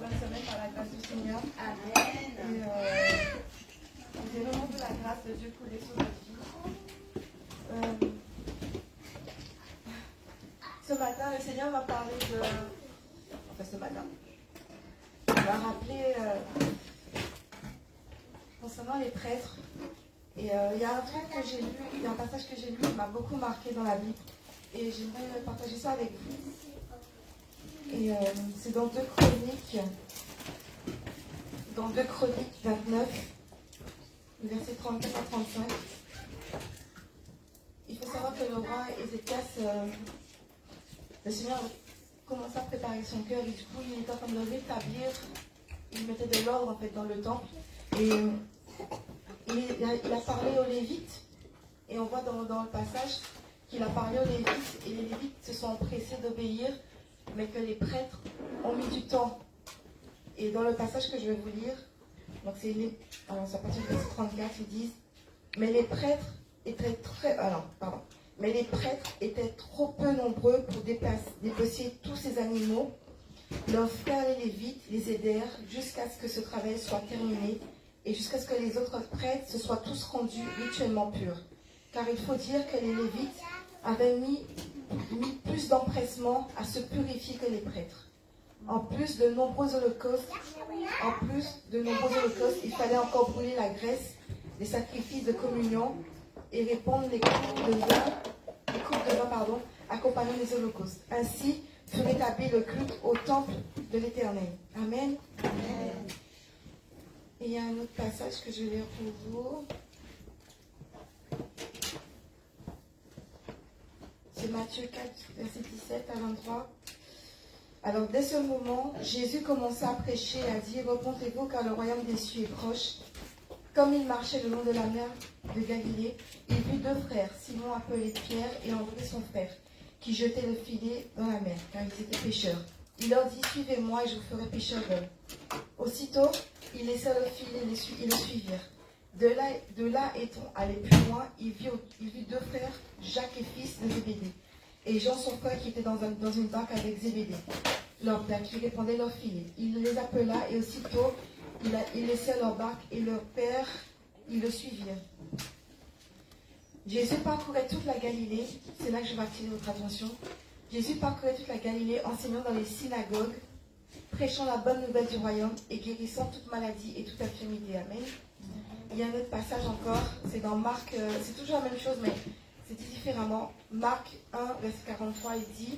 bonne semaine par la grâce du Seigneur. Amen. Et j'ai vraiment vu la grâce de Dieu couler sur notre vie. Ce matin, le Seigneur m'a parlé de... Enfin, ce matin, il m'a rappelé concernant les prêtres. Et il y a un truc que j'ai lu, il y a un passage que j'ai lu qui m'a beaucoup marqué dans la Bible. Et j'aimerais partager ça avec vous. Et c'est dans 2 Chroniques. Dans 2 Chroniques 29, versets 34 à 35. Il faut savoir que le roi Ézéchias, le Seigneur commençait à préparer son cœur et du coup il était en train de rétablir, il mettait de l'ordre en fait dans le temple. Et il a parlé aux Lévites, et on voit dans le passage qu'il a parlé aux Lévites, et les Lévites se sont empressés d'obéir, mais que les prêtres ont mis du temps. Et dans le passage que je vais vous lire, donc c'est à partir du verset 34, ils disent, mais les prêtres étaient trop peu nombreux pour dépecer tous ces animaux. Leurs frères les Lévites les aidèrent jusqu'à ce que ce travail soit terminé et jusqu'à ce que les autres prêtres se soient tous rendus rituellement purs. Car il faut dire que les Lévites avaient mis plus d'empressement à se purifier que les prêtres. En plus de nombreux holocaustes, il fallait encore brûler la graisse des sacrifices de communion et répandre les coupes de vin, accompagnant les holocaustes. Ainsi fut rétabli le culte au temple de l'Éternel. Amen. Amen. Et il y a un autre passage que je vais lire pour vous. C'est Matthieu 4, verset 17 à 23. Alors, dès ce moment, Jésus commença à prêcher et à dire, repentez-vous car le royaume des cieux est proche. Comme il marchait le long de la mer de Galilée, il vit 2 frères, Simon appelé Pierre et André son frère, qui jetaient le filet dans la mer, car ils étaient pêcheurs. Il leur dit, suivez-moi et je vous ferai pêcheurs d'hommes. Aussitôt, ils laissèrent le filet et le suivirent. De là étant allé plus loin, il vit 2 frères, Jacques et fils de Zébédée, et Jean son frère qui était dans une barque avec Zébédée, leur père, qui répandait leur filet. Il les appela et aussitôt, ils laissèrent leur barque et leur père, ils le suivirent. Jésus parcourait toute la Galilée, c'est là que je vais attirer votre attention. Jésus parcourait toute la Galilée, enseignant dans les synagogues, prêchant la bonne nouvelle du royaume et guérissant toute maladie et toute infirmité. Amen. Il y a un autre passage encore, c'est dans Marc, c'est toujours la même chose, mais c'est dit différemment. Marc 1, verset 43, il dit,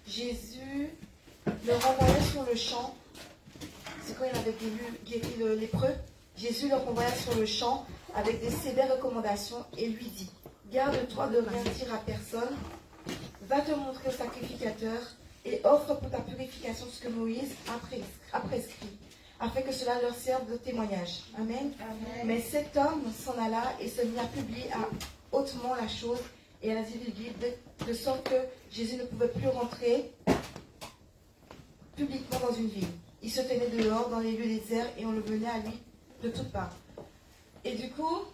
Jésus le renvoya sur le champ. C'est quand il avait guéri le lépreux. Jésus le renvoya sur le champ avec des sévères recommandations et lui dit, garde-toi de rien dire à personne, va te montrer au sacrificateur et offre pour ta purification ce que Moïse a prescrit, afin que cela leur serve de témoignage. Amen. Amen. Mais cet homme s'en alla et se mit à publier hautement la chose et à la divulguer, de sorte que Jésus ne pouvait plus rentrer publiquement dans une ville. Il se tenait dehors dans les lieux déserts et on le venait à lui de toutes parts. Et du coup,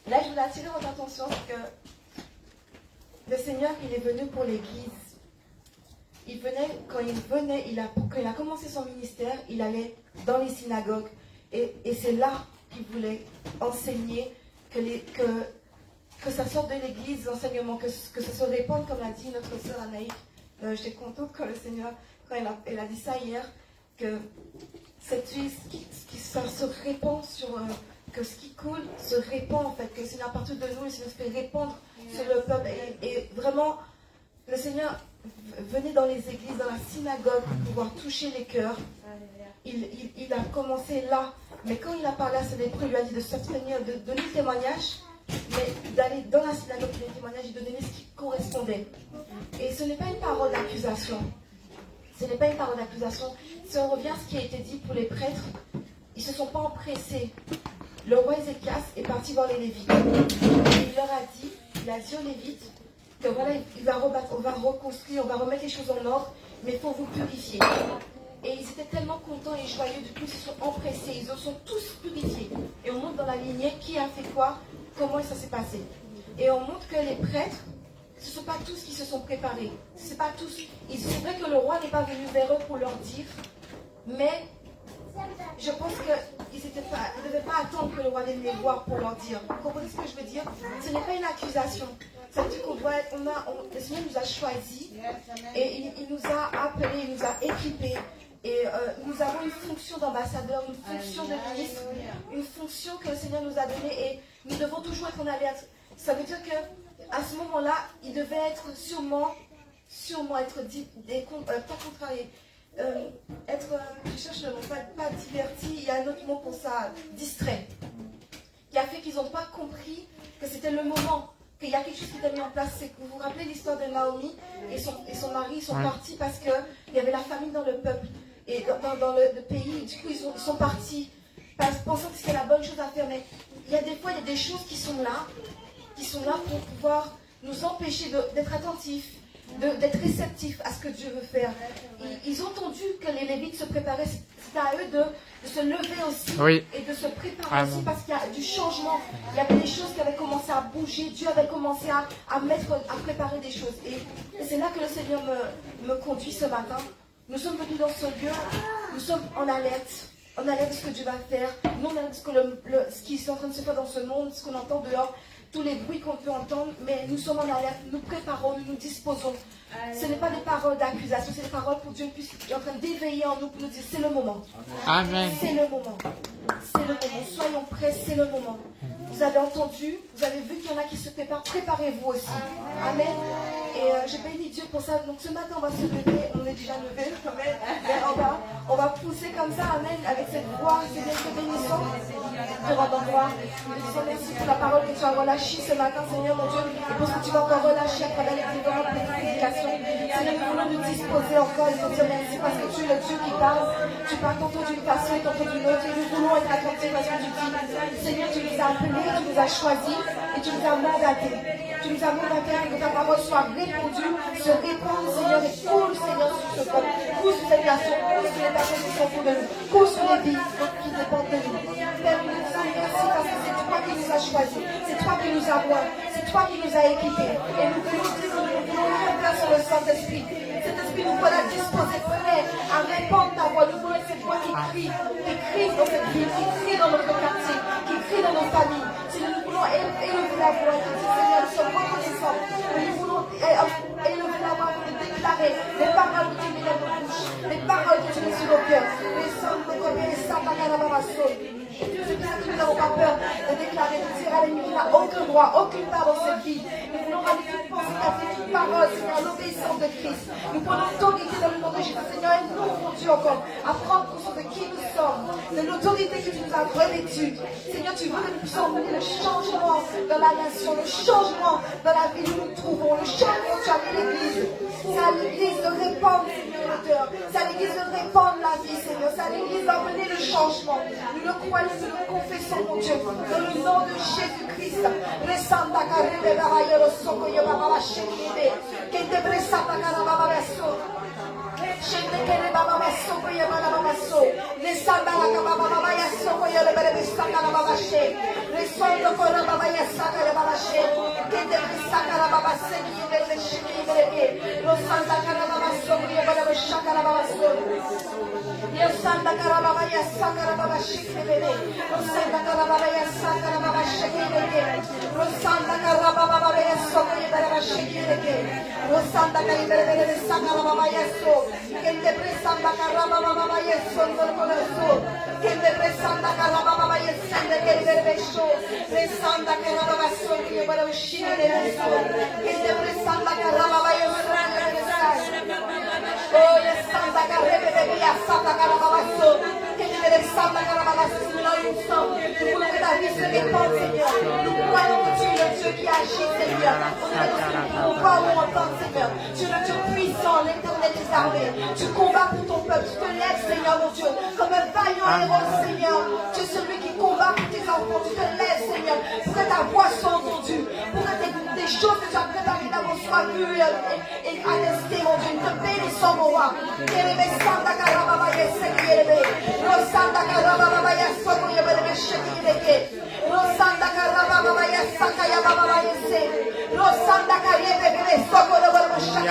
là je voulais attirer votre attention que le Seigneur, il est venu pour l'Église. Quand il a commencé son ministère, il allait dans les synagogues. Et c'est là qu'il voulait enseigner, que ça sorte de l'Église, l'enseignement, que ça se répande, comme l'a dit notre sœur Anaïk. J'étais contente quand le Seigneur, quand elle a dit ça hier, que cette vie, ça se répand que ce qui coule se répand en fait, que le Seigneur à partir de nous, le Seigneur se fait répandre sur le peuple. Et vraiment, le Seigneur venait dans les églises, dans la synagogue, pour pouvoir toucher les cœurs. Il a commencé là, mais quand il a parlé à ses lépreux, il lui a dit de s'abstenir, de donner témoignage, mais d'aller dans la synagogue pour donner témoignage et de donner ce qui correspondait. Et ce n'est pas une parole d'accusation. Ce n'est pas une parole d'accusation. Si on revient à ce qui a été dit pour les prêtres, ils ne se sont pas empressés. Le roi Ézéchias est parti voir les Lévites. Et il a dit aux Lévites que voilà, on va reconstruire, on va remettre les choses en ordre, mais il faut vous purifier. Et ils étaient tellement contents et joyeux, du coup ils se sont empressés, ils se sont tous purifiés. Et on montre dans la lignée qui a fait quoi, comment ça s'est passé. Et on montre que les prêtres, ce ne sont pas tous qui se sont préparés. C'est pas tous. C'est vrai que le roi n'est pas venu vers eux pour leur dire, Mais je pense qu'ils ne devaient pas attendre que le roi vienne les voir pour leur dire. Vous comprenez ce que je veux dire? Ce n'est pas une accusation. Ça veut dire le Seigneur nous a choisis et il nous a appelés, il nous a équipés. Et nous avons une fonction d'ambassadeur, une fonction de ministre, une fonction que le Seigneur nous a donnée et nous devons toujours être en alerte. Ça veut dire qu'à ce moment-là, il devait être sûrement être pas contrarié. Je cherche le mot, pas diverti, il y a un autre mot pour ça, distrait. Qui a fait qu'ils n'ont pas compris que c'était le moment, qu'il y a quelque chose qui était mis en place. C'est que vous vous rappelez l'histoire de Naomi et son mari sont partis parce qu'il y avait la famine dans le peuple et dans le pays. Du coup, ils sont partis pensant que c'était la bonne chose à faire. Mais il y a des choses qui sont là pour pouvoir nous empêcher d'être attentifs, d'être réceptifs à ce que Dieu veut faire. Ils ont entendu que les Lévites se préparaient. C'était à eux de se lever aussi et de se préparer aussi parce qu'il y a du changement. Il y avait des choses qui avaient commencé à bouger. Dieu avait commencé à préparer des choses. Et c'est là que le Seigneur me conduit ce matin. Nous sommes venus dans ce lieu. Nous sommes en alerte. En alerte de ce que Dieu va faire. Nous, on alerte de ce qui est en train de se faire dans ce monde, ce qu'on entend dehors. Tous les bruits qu'on peut entendre, mais nous sommes en alerte, nous préparons, nous nous disposons. Ce n'est pas des paroles d'accusation, c'est des paroles pour Dieu qui est en train d'éveiller en nous pour nous dire c'est le moment. Amen. C'est le moment. C'est le moment. Soyons prêts, c'est le moment. Vous avez entendu, vous avez vu qu'il y en a qui se préparent, préparez-vous aussi. Amen. Et j'ai béni Dieu pour ça. Donc ce matin, on va se lever, on est déjà levé, mais on va pousser comme ça, amen, avec cette voix, c'est bien que bénissons. Te rendons gloire. Nous te disons merci pour la parole que tu as relâchée ce matin, Seigneur mon Dieu, et pour ce que tu vas encore relâcher à travers les différentes prédications. Seigneur, nous voulons nous disposer encore et te dire merci parce que tu es le Dieu qui parle. Tu parles tantôt d'une façon et tantôt d'une autre, et nous voulons être attentifs à ce que tu dis. Seigneur, tu nous as appelés, tu nous as choisis, et tu nous as mandatés. Tu nous as mandatés à que ta parole soit répandue, se répande, Seigneur, et coule, Seigneur, sur ce peuple. Coule sur cette nation, coule sur les personnes qui sont autour de nous, coule sur les vies qui dépendent de nous. Père, nous te disons merci parce que c'est toi qui nous as choisis, c'est toi qui nous as voix, c'est toi qui nous as équipés. Et nous voulons dire que nous voulons faire sur le Saint-Esprit. Cet esprit nous voilà disposé, prêt à répandre ta voix. Nous voulons être cette voix qui crie dans cette ville, qui crie dans notre quartier, qui crie dans nos familles. Seigneur, nous voulons élever la voix. Seigneur, nous sommes reconnaissants. Nous voulons élever la voix pour déclarer les paroles que tu mets dans nos bouches, les paroles que tu mets sur nos cœurs. Les sommes de combien les saints, c'est pour ça que nous n'avons pas peur de déclarer, de dire à l'ennemi qu'il n'a aucun droit, aucune part dans cette vie. Nous voulons ramener toute pensée, toute parole, Seigneur, l'obéissance de Christ. Nous prenons l'autorité dans le nom de Jésus, Seigneur, et nous, mon Dieu, encore, à prendre conscience de qui nous sommes, de l'autorité que tu nous as revêtue. Seigneur, tu veux que nous puissions mener le changement dans la nation, le changement dans la vie où nous nous trouvons, le changement où tu as mis l'Église. C'est à l'Église de répandre, Seigneur, l'auteur. C'est à l'Église de répandre la vie, Seigneur. C'est à l'Église d'emmener le changement. Nous le croyons, nous le confessons, mon Dieu, dans le nom de Jésus-Christ. Resanda carrebe babayero sokoyo bababa shekide. Kente presanda karababa beso. Shende kere bababa sokoyo bababa so. Resanda la kababa babaya sokoyo lebere sanda la baba she. Resondo kora babaya sanda la baba she. Kente presanda la baba seki lebere shekide. Rosanda karababa sokoyo bababa shaka la baba so. Santa Carababa Santa Baba Shikere, Rosanda Carababa Santa Baba Shikere, Rosanda Carababa Sokoye Baba Shikere, Rosanda Caribere Santa Baba Yeso, Kende Presanda Carababa Yeso, Norcoleso, Kende Presanda Carababa Yesende Kerebe Show, Presanda Carababa Sokoye Baba Shikere, Kende Presanda Carababa Yeso, oh yes, Santa Carababa Santa Carababa So, Kende Santa Carababa So, nous voulons que ta vie se répande, Seigneur. Nous croyons que tu es le Dieu qui agit, Seigneur. On est dans ce qu'on voit ou entend, Seigneur. Tu es le Dieu puissant, l'Éternel des armées. Tu combats pour ton peuple. Tu te lèves, Seigneur, mon Dieu, comme un vaillant héros, Seigneur. Tu es celui qui combat pour tes enfants. Tu te lèves, Seigneur, pour que ta voix soit entendue, pour que des choses que tu as préparées d'avance soient vues et attestées, mon Dieu. Nous te bénissons, mon roi. Santa Carababa Yesekere, Rosanda Carababa Yasokoye Bebe Shekireke, Rosanda Carababa Yasaka Yababa Yese, Rosanda Karebe Bebe Sokoro Bebe Shaka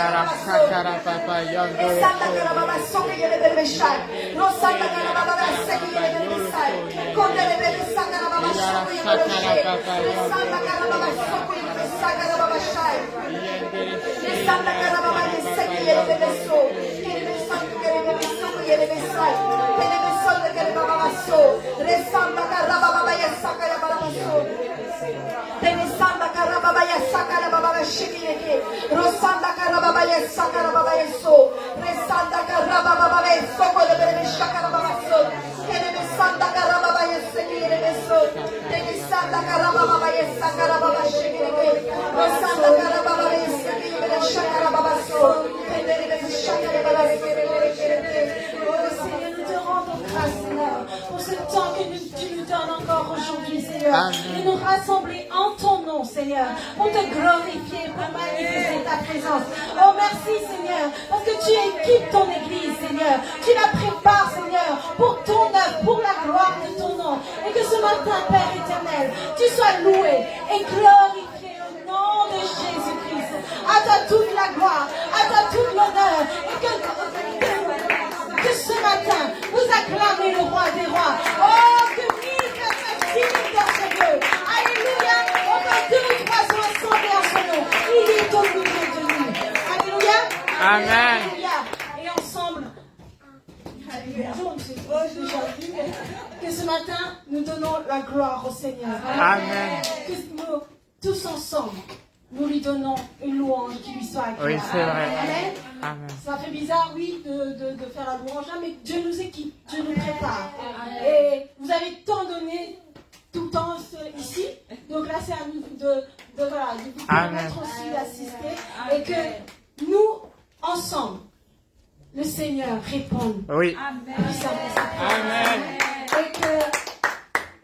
Tenisanda karababa ya sakara baba shikireke. Rosanda karababa ya sakara baba yeso. Resanda karababa baba yeso kole bebe shakara baba so. Tenisanda karababa ya sekire beso. Tenisanda karababa baba ya sakara baba shikireke. Rosanda karababa ya sekire bebe shakara baba so. Tenisanda shakara baba sekire. Oh Seigneur, nous te rendons grâce, Seigneur, pour ce temps que tu nous donnes encore aujourd'hui, Seigneur, de nous rassembler en ton nom, Seigneur, pour te glorifier, pour manifester ta présence. Oh, merci, Seigneur, parce que tu équipes ton Église, Seigneur. Tu la prépares, Seigneur, pour ton œuvre, pour la gloire de ton nom. Et que ce matin, Père éternel, tu sois loué et glorifié au nom de Jésus-Christ. À toi toute la gloire, à toi toute l'honneur. Et que ce matin, vous acclamez le roi des rois. Oh, que mille personnes s'imitent dans ce lieu. Alléluia. Encore 2 ou 3 sont assemblés en son nom. Il est au milieu de nous. Alléluia. Amen. Alléluia. Et ensemble, que ce matin, nous donnons la gloire au Seigneur. Amen. Que nous, tous ensemble, nous lui donnons une louange qui lui soit agréable. Oui, c'est vrai. Amen. Amen. Ça fait bizarre, oui, de faire la louange, mais Dieu nous équipe, Dieu nous prépare. Et vous avez tant donné tout le temps ici, donc là c'est à nous de vous permettre aussi d'assister et que nous, ensemble, le Seigneur réponde. Oui. Amen. Et que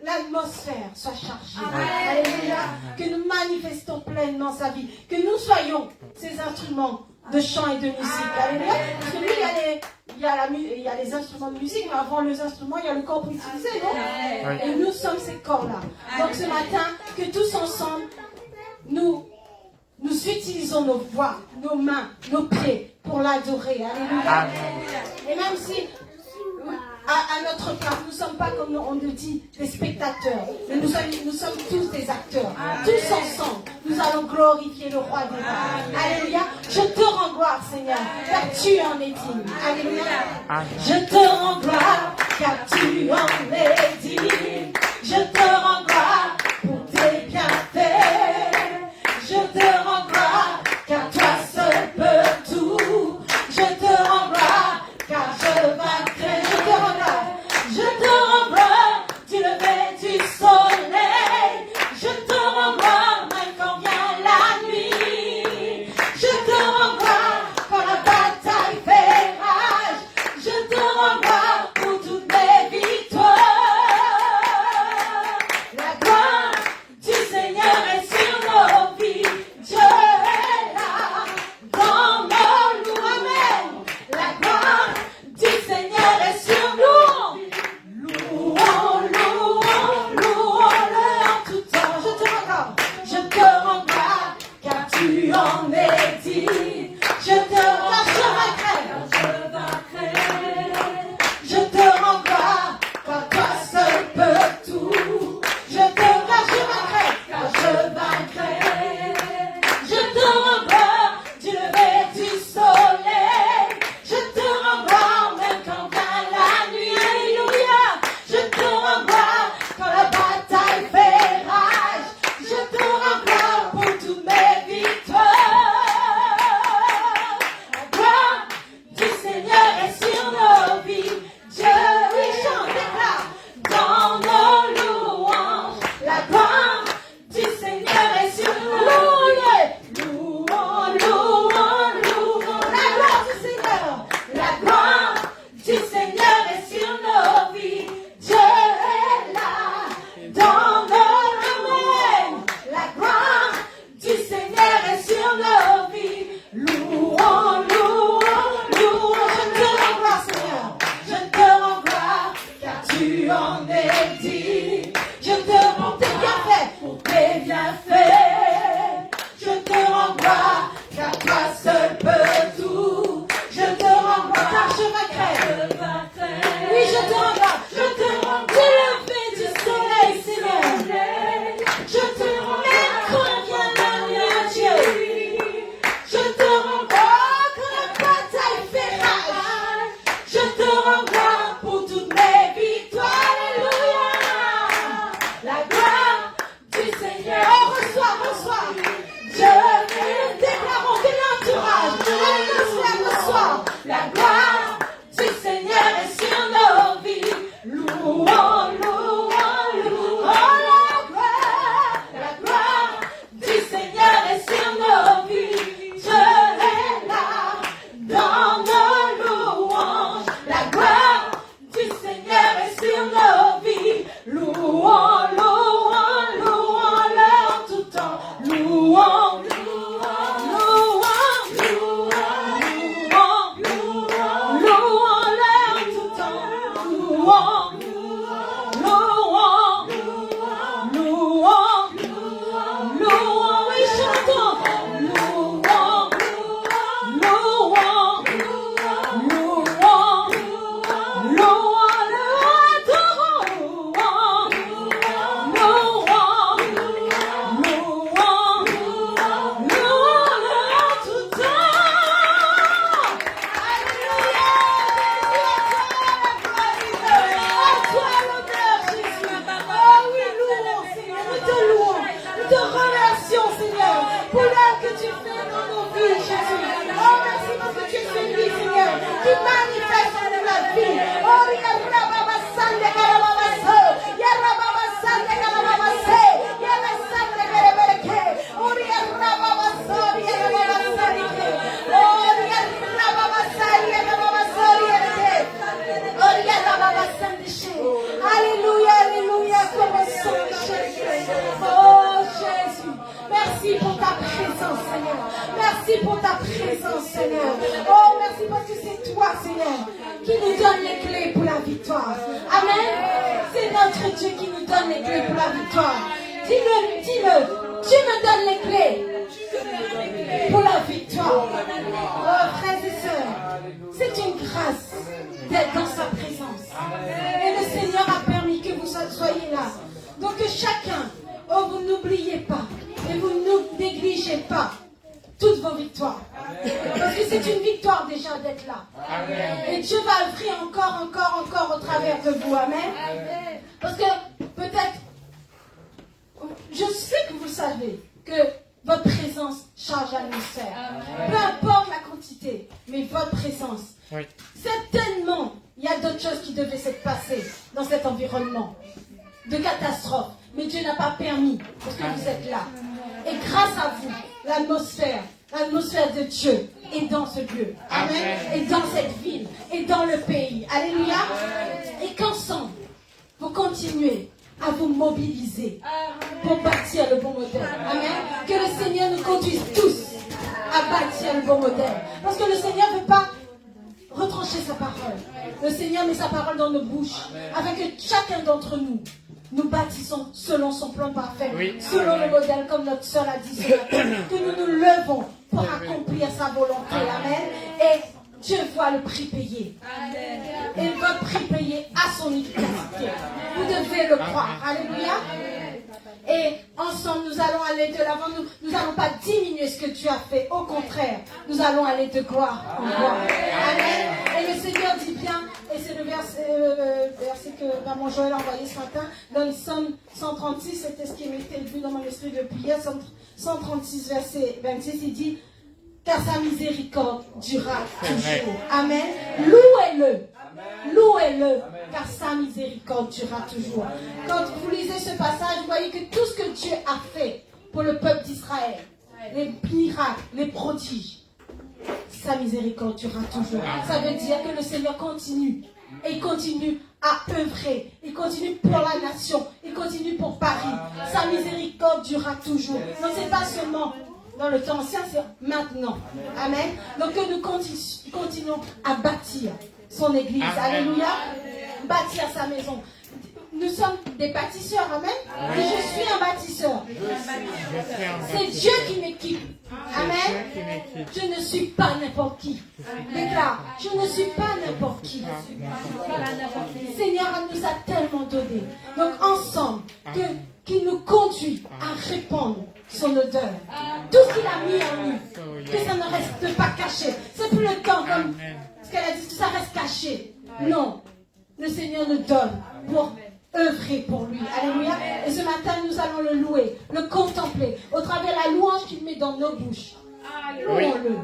l'atmosphère soit chargée. Alléluia. Que nous manifestons pleinement sa vie. Que nous soyons ces instruments de chant et de musique. Alléluia. Parce que lui, il y a les instruments de musique, mais avant les instruments, il y a le corps pour utiliser, non? Oui. Et nous sommes ces corps-là. Donc ce matin, que tous ensemble, nous utilisons nos voix, nos mains, nos pieds pour l'adorer. Alléluia. Et même si à notre place, nous ne sommes pas, comme on le dit, des spectateurs, mais nous sommes tous des acteurs. Tous ensemble, nous allons glorifier le roi des rois. Alléluia. Je te rends gloire, Seigneur, car tu en es digne. Alléluia. Je te rends gloire, car tu en es digne. Je te rends gloire pour tes bienfaits. Je te rends gloire, car toi seul peux tout. Je te rends gloire, car je vaincrai. Je te rends gloire. Je te rends gloire du lever du soleil. Je te rends gloire même quand vient la nuit. Je te rends gloire quand la bataille fait rage. Je te rends gloire pour toutes mes victoires. Selon le modèle, comme notre sœur a dit ce matin, que nous nous levons pour accomplir sa volonté. Amen. Et Dieu voit le prix payé. Et votre prix payé a son efficacité. Vous devez le croire. Alléluia. Et ensemble, nous allons aller de l'avant. Nous n'allons pas diminuer ce que tu as fait. Au contraire, nous allons aller de gloire en gloire. Amen. Et le Seigneur dit bien, et c'est le verset que Maman Joël a envoyé ce matin, dans le Psaume 136, c'était ce qui m'était venu dans mon esprit depuis hier, 136, verset 26, il dit, car sa miséricorde durera toujours. Amen. Louez-le. Louez-le, car sa miséricorde durera toujours. Quand vous lisez ce passage, vous voyez que tout ce que Dieu a fait pour le peuple d'Israël, les miracles, les prodiges, sa miséricorde durera toujours. Ça veut dire que le Seigneur continue. Et il continue à œuvrer. Il continue pour la nation. Il continue pour Paris. Sa miséricorde durera toujours. Donc c'est pas seulement dans le temps ancien, c'est maintenant. Amen. Donc que nous continuons à bâtir son église. Amen. Alléluia. Bâtir sa maison. Nous sommes des bâtisseurs. Amen. Et je suis un bâtisseur. C'est Dieu qui m'équipe. Amen. Je ne suis pas n'importe qui. Déclare, je ne suis pas n'importe qui. Le Seigneur nous a tellement donné. Donc ensemble, qu'il nous conduit à répandre son odeur. Tout ce qu'il a mis en nous, que ça ne reste pas caché. C'est plus le temps comme ce qu'elle a dit, que ça reste caché. Non. Le Seigneur nous donne pour œuvrer pour lui. Alléluia. Et ce matin, nous allons le louer, le contempler, au travers la louange qu'il met dans nos bouches. Louons-le.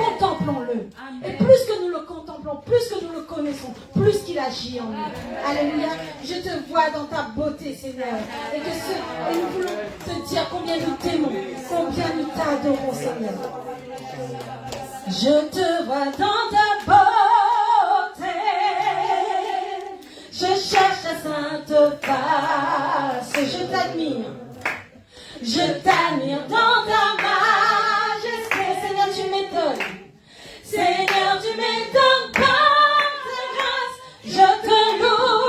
Contemplons-le. Et plus que nous le contemplons, plus que nous le connaissons, plus qu'il agit en nous. Alléluia. Je te vois dans ta beauté, Seigneur. Et nous voulons te dire combien nous t'aimons, combien nous t'adorons, Seigneur. Je te vois dans ta beauté. Je cherche ta sainte face. Je t'admire. Je t'admire dans ta majesté. Seigneur, tu m'étonnes. Seigneur, tu m'étonnes par ta grâce. Je te loue.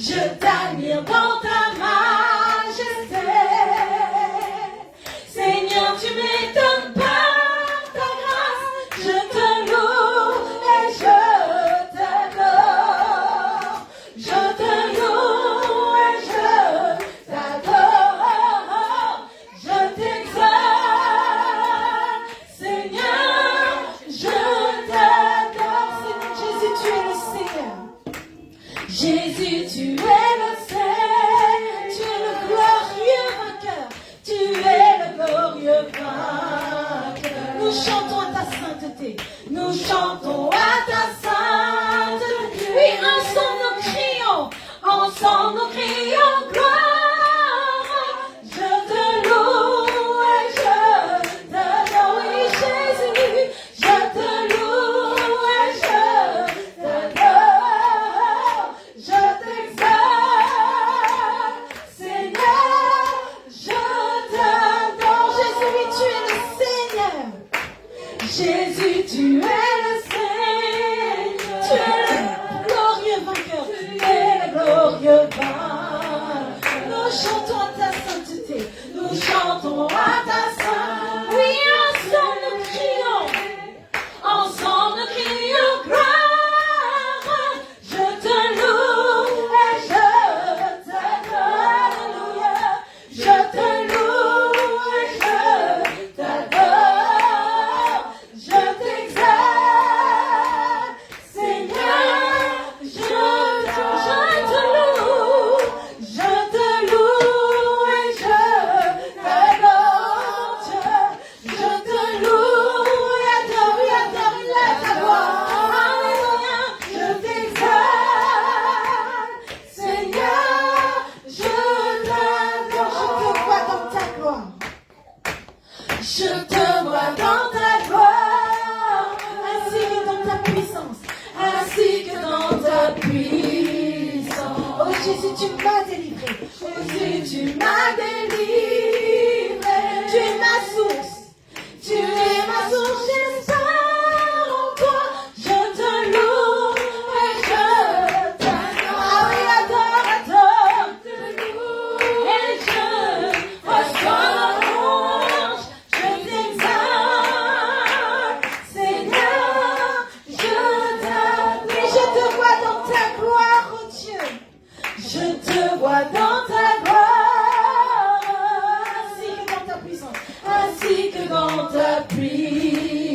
Je t'admire dans ta majesté. Seigneur, tu m'étonnes par ta grâce. Je te loue et je t'adore. Je te loue et je t'adore. Je t'exalte, Seigneur, je t'adore. Jésus, tu es le Seigneur. Jésus, tu es le Seigneur. Tu es le glorieux vainqueur. Tu es le glorieux vainqueur. Nous chantons à ta sainteté. Nous chantons à ta sainteté. Oui, ensemble nous crions. Ensemble nous crions gloire. Je te loue et je t'adore. Oui, Jésus, je te loue et je t'adore. Je t'exalte, Seigneur, je t'adore. Jésus, tu es le Seigneur. Jésus, tu es le Seigneur. Tu es le glorieux vainqueur. Tu es le glorieux vainqueur. Nous chantons à ta sainteté. Nous chantons à ta sainteté. Oui, ensemble nous crions. Ensemble nous crions gloire. Je te loue et je t'adore. Alléluia. Je te loue et je t'adore. Je t'exalte, Seigneur. Je te loue. Je te loue et je t'adore. Je te loue et adore ta gloire. Alléluia. Je t'exalte, Seigneur. Je t'adore. Je te vois dans ta gloire. Je te vois dans ta gloire, ainsi que dans ta puissance, ainsi que dans ta puissance. Oh Jésus, tu m'as délivré. Oh Jésus, tu m'as délivré. Tu es ma source. Tu es ma source. J'espère en toi. Je te loue et je t'adore. Ah oui, adore. Je te loue et je reçois louange. Je t'exalte, Seigneur, je t'adore. Et je te vois dans ta gloire, oh Dieu. Je te vois dans ta gloire, ainsi que dans ta puissance, ainsi que dans ta puissance.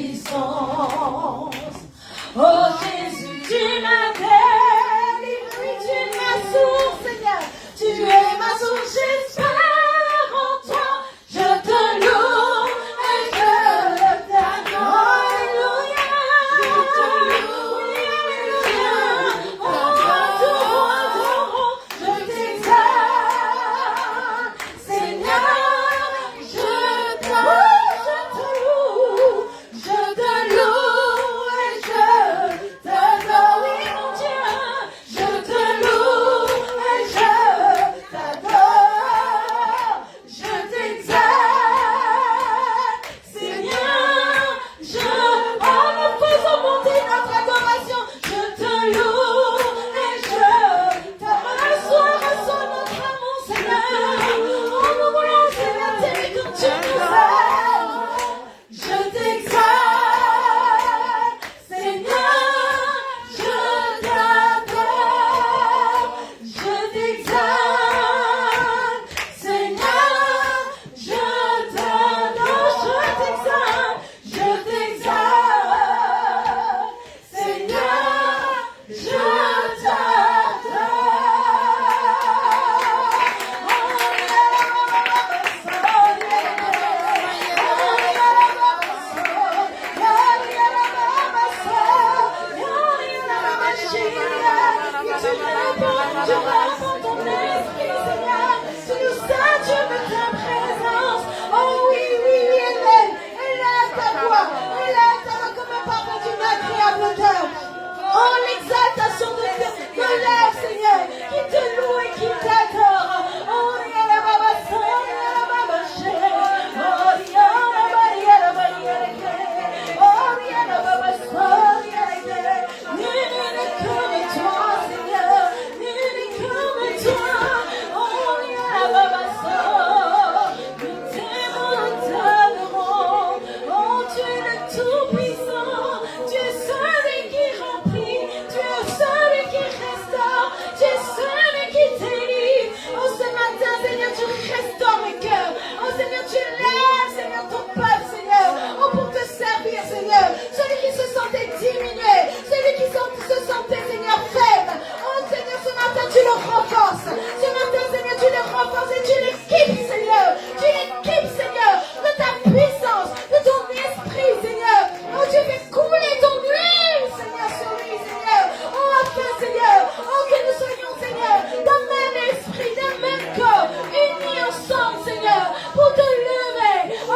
renforces. Ce matin, Seigneur, tu les renforces et tu l'équipes, Seigneur. Tu l'équipes, Seigneur, de ta puissance, de ton esprit, Seigneur. Oh, tu fais couler ton huile, Seigneur, sur lui, Seigneur. Oh, afin, Seigneur, oh, que nous soyons, Seigneur, d'un même esprit, d'un même corps, unis ensemble, Seigneur, pour te lever. Oh,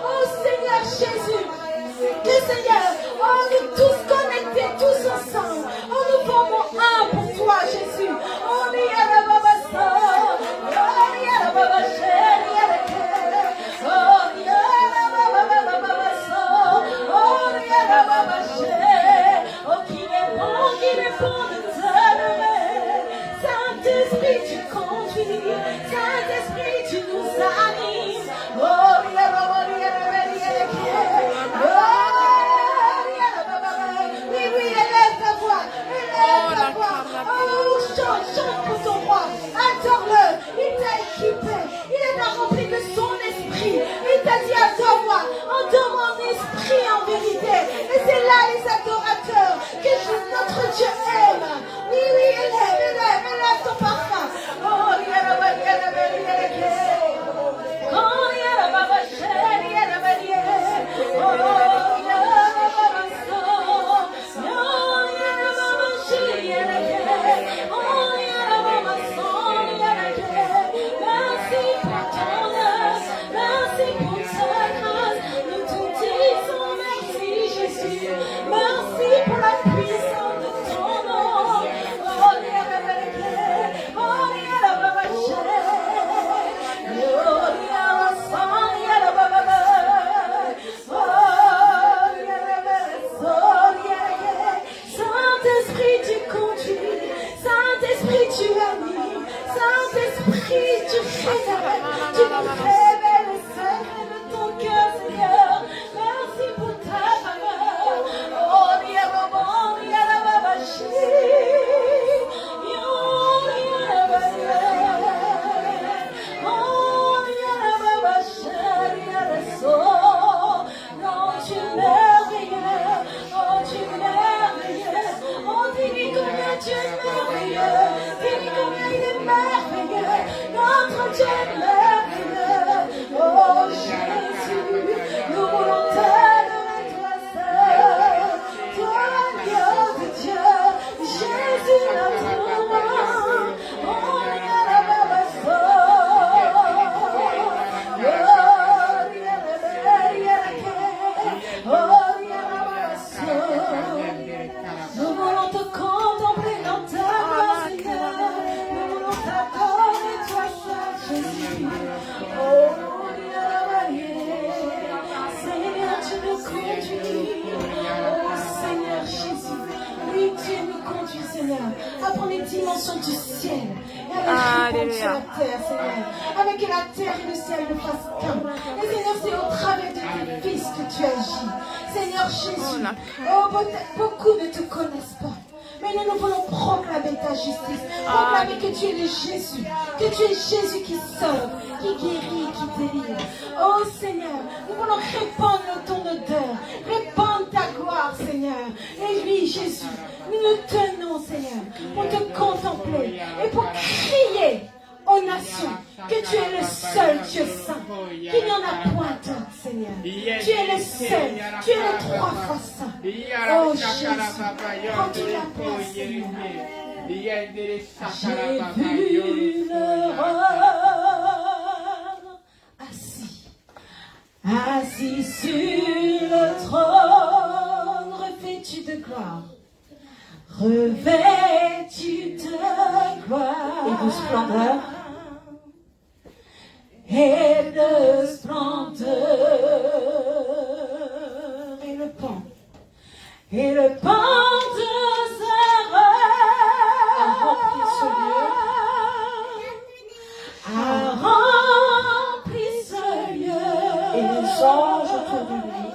oh, Seigneur Jésus. Que Seigneur, oh, nous tous connectés, tous ensemble. Oh, nous formons un pour toi, Jésus. Oh, qu'il est bon de te lever. Saint-Esprit, tu conduis. Saint-Esprit, tu nous animes. Oh, oui, élève ta voix. Élève ta voix. Oh, chante pour ton roi. Adore-le. Il t'a équipé. Il t'a rempli de son esprit. Il t'a dit adore-moi. Adore mon esprit en vérité. Et c'est là les adorateurs que notre Dieu aime. Oui, élève ton parfum. Oh, merci pour la puissance de ton nom. Saint-Esprit, tu conduis. Saint-Esprit, tu animes. Saint-Esprit, tu révèles le secret de ton cœur, Seigneur. Merci pour ta faveur. Oh, non, tu es merveilleux. Oh, tu es merveilleux. Oh, dis-lui combien tu es merveilleux. Dis-lui combien il est merveilleux. Notre Dieu est merveilleux. Oh, Jésus, nous voulons t'adorer, toi seul. Toi, Dieu de Dieu. Jésus, notre roi. Oh, nous voulons te contempler dans ta gloire, Seigneur. Nous voulons t'adorer, toi seul, Jésus. Oh, Seigneur, tu nous conduis. Oh, Seigneur Jésus. Oui, tu nous conduis, Seigneur, à prendre les dimensions du ciel et à les répandre sur la terre, Seigneur. Avec que la terre et le ciel ne fassent qu'un. Et Seigneur, c'est au travers de tes fils que tu agis. Seigneur Jésus, oh, beaucoup ne te connaissent pas. Mais nous voulons proclamer ta justice. Proclamer que tu es le Jésus. Que tu es Jésus qui sauve, qui guérit, qui délivre. Oh Seigneur, nous voulons répandre ton odeur. Répandre ta gloire, Seigneur. Et oui, Jésus, nous nous tenons, Seigneur, pour te contempler et pour crier aux nations que tu es le seul Dieu saint, qu'il n'y en a point d'autre, Seigneur. Tu es le seul, tu es le trois fois saint. Oh Jésus, prends toute la place, Seigneur. J'ai vu le roi assis sur le trône, revêtu de gloire. Revêtu de gloire Et de splendeur. Et de splendeur. Et le pan. Et le pan de sa robe a rempli ce lieu. A rempli ce lieu. Et les anges autour de lui.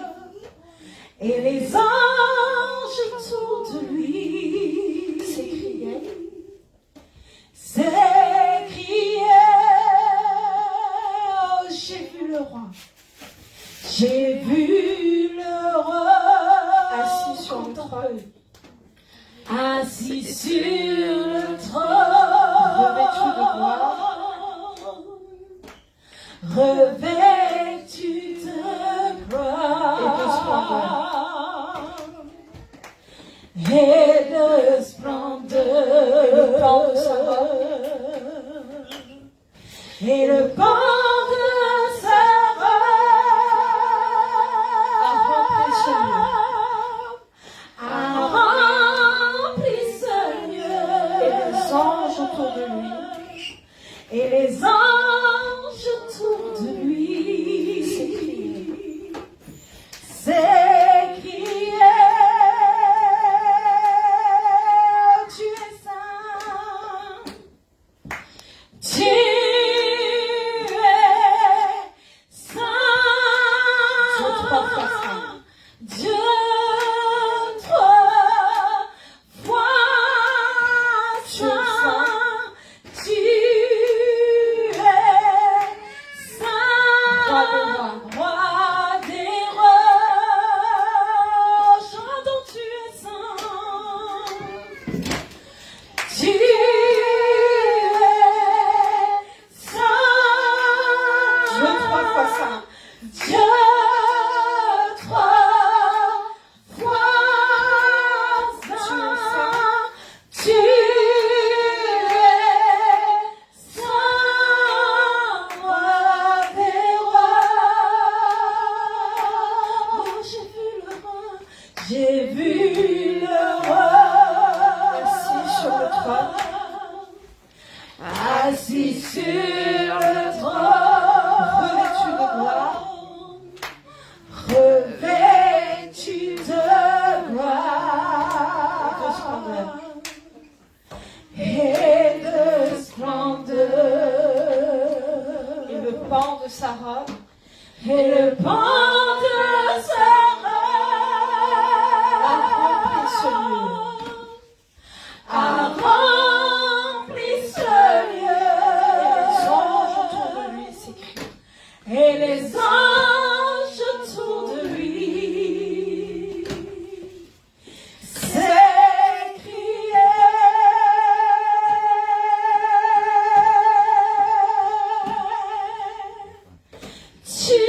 Et les anges autour de lui s'écriaient, oh, j'ai vu le roi. J'ai vu le roi Assis sur le trône. Et le banc de sa robe a rempli ce lieu. Et les anges autour de lui. Et les anges autour de lui s'écriaient, tu es saint, tu es saint, Dieu trois fois saint, tu es saint, roi des rois, chantons, tu es saint, tu es saint, Dieu trois fois saint. Dieu trois fois saint, tu es saint, roi des rois. Oh, j'ai vu le roi, j'ai vu le roi. Assis sur le trône. Assis sur le trône, Revêtu de gloire. revêtu de gloire et de splendeur. Et le pan de sa robe. Et le pan de sa robe a rempli ce lieu. Les anges autour de lui s'écrient. Et les anges autour de lui s'écriaient, tu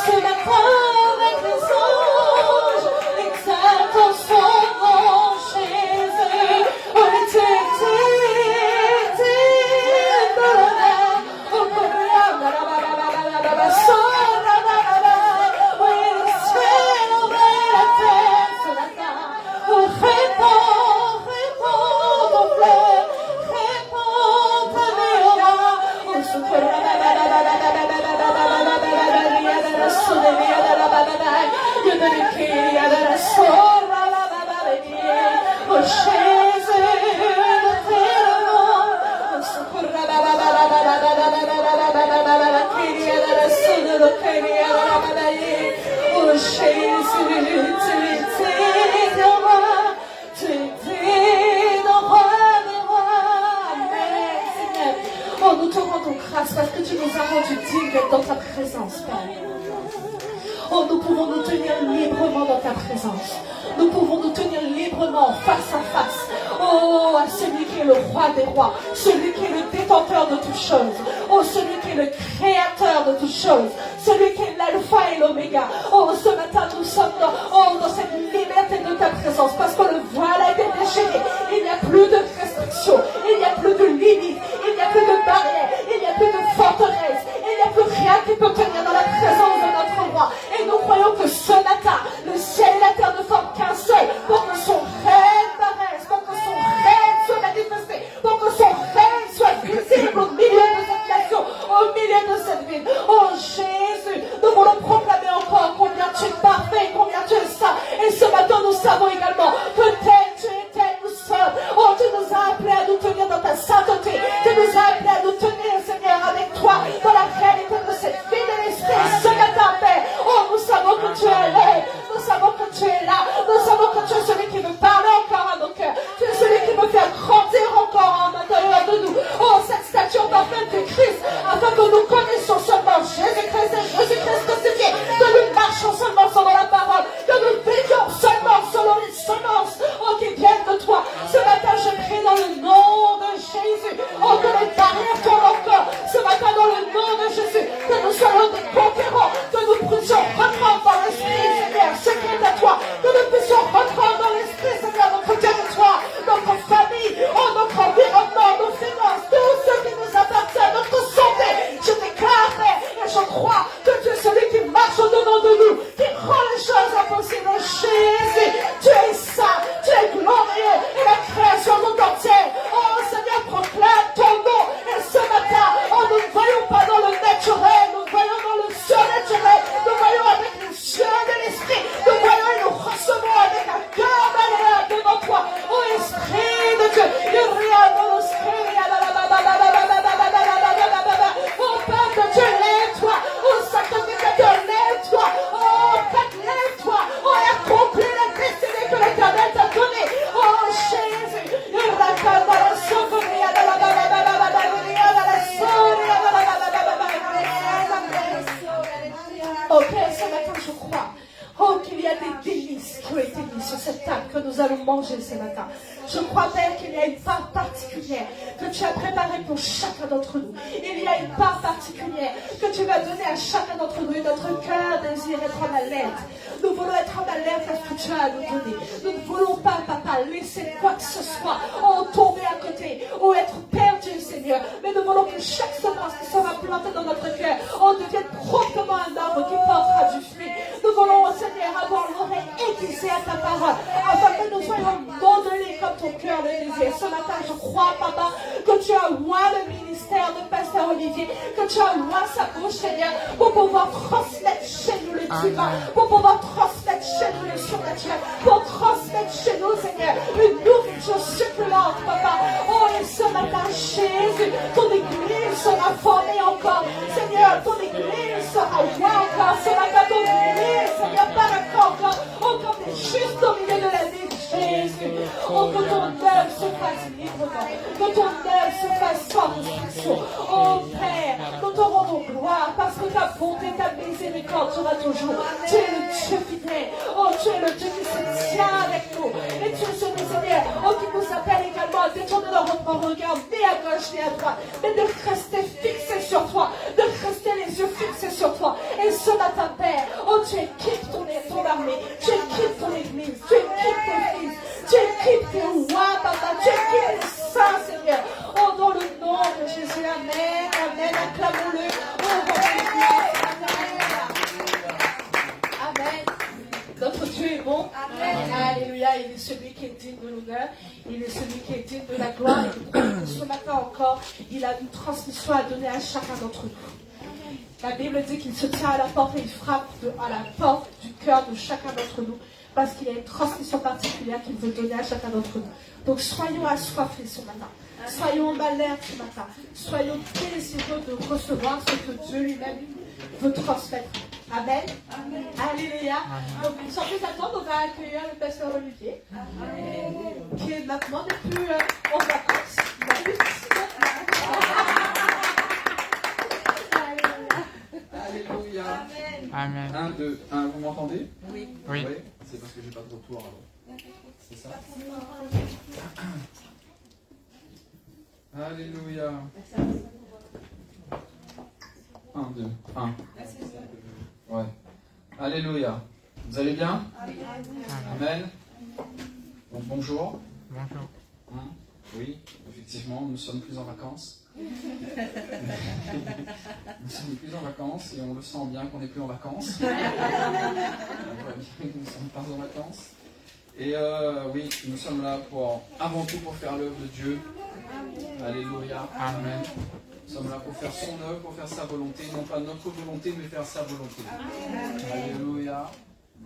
ce matin. Oh, nous pouvons nous tenir librement dans ta présence. Nous pouvons nous tenir librement face à face. Oh, à celui qui est le roi des rois, celui qui est le détenteur de toutes choses. Oh, celui qui est le créateur de toutes choses, celui qui est l'alpha et l'oméga. Oh, ce matin, nous sommes dans cette liberté de ta présence, parce que le voile a été déchiré. Il n'y a plus de restrictions, il n'y a plus de limites, il n'y a plus de barrières, il n'y a plus de forteresses, il n'y a plus rien qui peut tenir dans la présence de notre roi. Et nous croyons que ce matin, le ciel et la terre ne forment qu'un seul, pour que son règne paraisse, pour que son règne soit manifesté, pour que son règne soit visible au milieu de cette nation, au milieu de cette ville. Oh Jésus, nous voulons proclamer encore combien tu es parfait, combien tu es saint. Et ce matin, nous savons également que tel tu es, tel nous sommes. Oh, tu nous as appelés à nous tenir dans ta sainteté. Tu nous as appelés à nous tenir, Seigneur, avec toi, dans la réalité de cette vie de l'esprit. Ce matin, Père, oh, nous savons que tu es là. Nous savons que tu es là. Nous savons que tu es celui qui veut parler encore à nos cœurs. Tu es celui qui veut faire grandir encore en l'intérieur de nous. Oh, cette stature parfaite de Christ, afin que nous connaissions seulement Jésus-Christ et Jésus-Christ crucifié, que nous marchions seulement selon la parole, que nous vivions seulement selon les semences, oh, qui viennent de toi. Ce matin, je prie dans le nom de Jésus, oh, que les barrières tombent encore. Ce matin, dans le nom de Jésus, que nous soyons des conquérants, que nous puissions reprendre dans l'esprit, Seigneur, ce qui est à toi, que nous puissions reprendre dans l'esprit, Seigneur, notre territoire, notre famille, oh, notre environnement, nos finances, tout ce qui nous appartient, notre santé. Je déclare, Père, et je crois que tu es celui qui marche au-devant de nous, qui rend les choses impossibles. Jésus, tu es saint, tu es glorieux, et la création tout entière, oh Seigneur, proclame ton nom. Et ce matin, oh, nous ne voyons pas dans le naturel, nous voyons dans le surnaturel, nous voyons avec les yeux de l'esprit, nous voyons et nous recevons avec un cœur malléable devant toi. Oh Esprit de Dieu, oh Père de Dieu, lève-toi, oh sacrificateur, lève-toi, oh Père, lève-toi, oh et accomplis la destinée que l'Éternel t'a donnée. Oh Jésus, oh Père, ce matin je crois, oh, qu'il y a des délices qui ont été mises sur cette table que nous allons manger ce matin. Je crois, Père, qu'il y a une part particulière que tu as préparée pour chacun d'entre nous. Il y a une part particulière que tu vas donner à chacun d'entre nous. Et notre cœur désire être en alerte. Nous voulons être en alerte à ce que tu as à nous donner. Nous ne voulons pas, Papa, laisser quoi que ce soit tomber à côté ou être perdu, Seigneur. Mais nous voulons que chaque semence qui sera plantée dans notre cœur devienne promptement un arbre qui portera du fruit. Nous voulons, Seigneur, avoir l'oreille aiguisée à ta parole, afin que nous soyons modelés comme ton cœur le désire. Ce matin, je crois, Papa, que tu as oint le ministère de Pasteur Olivier, que tu as oint sa bouche, Seigneur, pour pouvoir transmettre chez nous le divin, pour pouvoir transmettre chez nous le surnaturel, pour transmettre chez nous, Seigneur, une nourriture succulente, Papa. Oh, et ce matin, Jésus, ton église sera formée encore. Seigneur, ton église sera oint encore. Ce matin, ton église, Seigneur, paraîtra encore. Oh, comme des justes au milieu de la vie, Jésus. Oh, que ton œuvre se fasse librement, que ton œuvre se fasse sans restriction. Oh Père, nous te rendons gloire parce que ta bonté, ta miséricorde sera toujours. Tu es le Dieu fidèle. Oh, tu es le Dieu qui se tient avec nous. Et tu es ce Seigneur, oh, qui nous appelle également à détourner notre regard ni à gauche ni à droite, mais de rester fixé sur toi, de rester les yeux fixés sur toi. Et ce matin, Père, oh, tu équipes ton armée, tu équipes ton église, tu équipes tes fils, tu équipes tes rois, Papa, tu équipes tes saints, Seigneur. Oh, dans le nom de Jésus, amen, amen, acclamons-le. Oh, amen. Notre Dieu est bon. Amen. Alléluia. Il est celui qui est digne de l'honneur. Il est celui qui est digne de la gloire. Et ce matin encore, il a une transmission à donner à chacun d'entre nous. La Bible dit qu'il se tient à la porte et il frappe à la porte du cœur de chacun d'entre nous, parce qu'il y a une transmission particulière qu'il veut donner à chacun d'entre nous. Donc soyons assoiffés ce matin. Soyons en alerte ce matin. Soyons désireux de recevoir ce que Dieu lui-même veut transmettre. Amen. Amen. Alléluia. Donc sans plus attendre, on va accueillir le pasteur Olivier, qui est maintenant n'est plus en vacances. Alléluia. Amen. Amen. 1, 2, 1, vous m'entendez? Oui. C'est parce que j'ai pas de retour alors. C'est ça? Alléluia. 1, 2, 1. Ouais. Alléluia. Vous allez bien? Amen. Donc, bonjour. Bonjour. Oui, effectivement, nous sommes plus en vacances. Nous sommes plus en vacances et on le sent bien qu'on n'est plus en vacances. On voit bien que nous ne sommes pas en vacances. Et oui, nous sommes là avant tout pour faire l'œuvre de Dieu. Alléluia. Amen. Nous sommes là pour faire son œuvre, pour faire sa volonté, non pas notre volonté, mais faire sa volonté. Alléluia.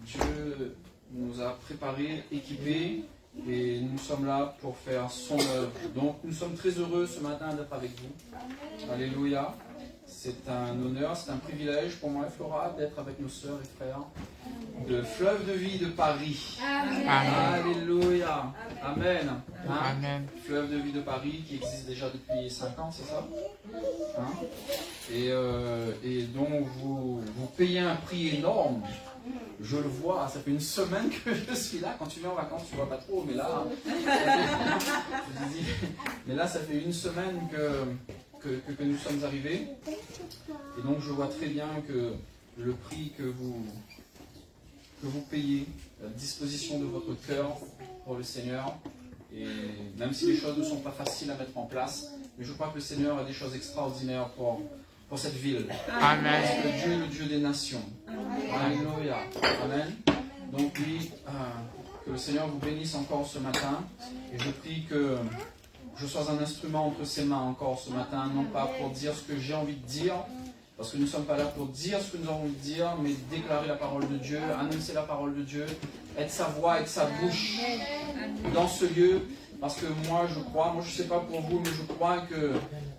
Dieu nous a préparés, équipés, et nous sommes là pour faire son œuvre. Donc nous sommes très heureux ce matin d'être avec vous. Alléluia. C'est un honneur, c'est un privilège pour moi et Flora d'être avec nos sœurs et frères de Fleuve de Vie de Paris. Amen. Alléluia. Amen. Amen. Fleuve de Vie de Paris qui existe déjà depuis 5 ans, c'est ça? Et donc vous payez un prix énorme. Je le vois, ça fait une semaine que je suis là. Quand tu viens en vacances, tu ne vois pas trop, mais là, ça fait une semaine que nous sommes arrivés. Et donc je vois très bien que le prix que vous payez, la disposition de votre cœur pour le Seigneur, et même si les choses ne sont pas faciles à mettre en place, mais je crois que le Seigneur a des choses extraordinaires pour cette ville. Amen. Parce que Dieu est le Dieu des nations. Alléluia. Amen. Donc oui, que le Seigneur vous bénisse encore ce matin. Et je prie que je sois un instrument entre ses mains encore ce matin, non pas pour dire ce que j'ai envie de dire, parce que nous ne sommes pas là pour dire ce que nous avons envie de dire, mais déclarer la parole de Dieu, annoncer la parole de Dieu, être sa voix, être sa bouche dans ce lieu. Parce que moi je ne sais pas pour vous, mais je crois que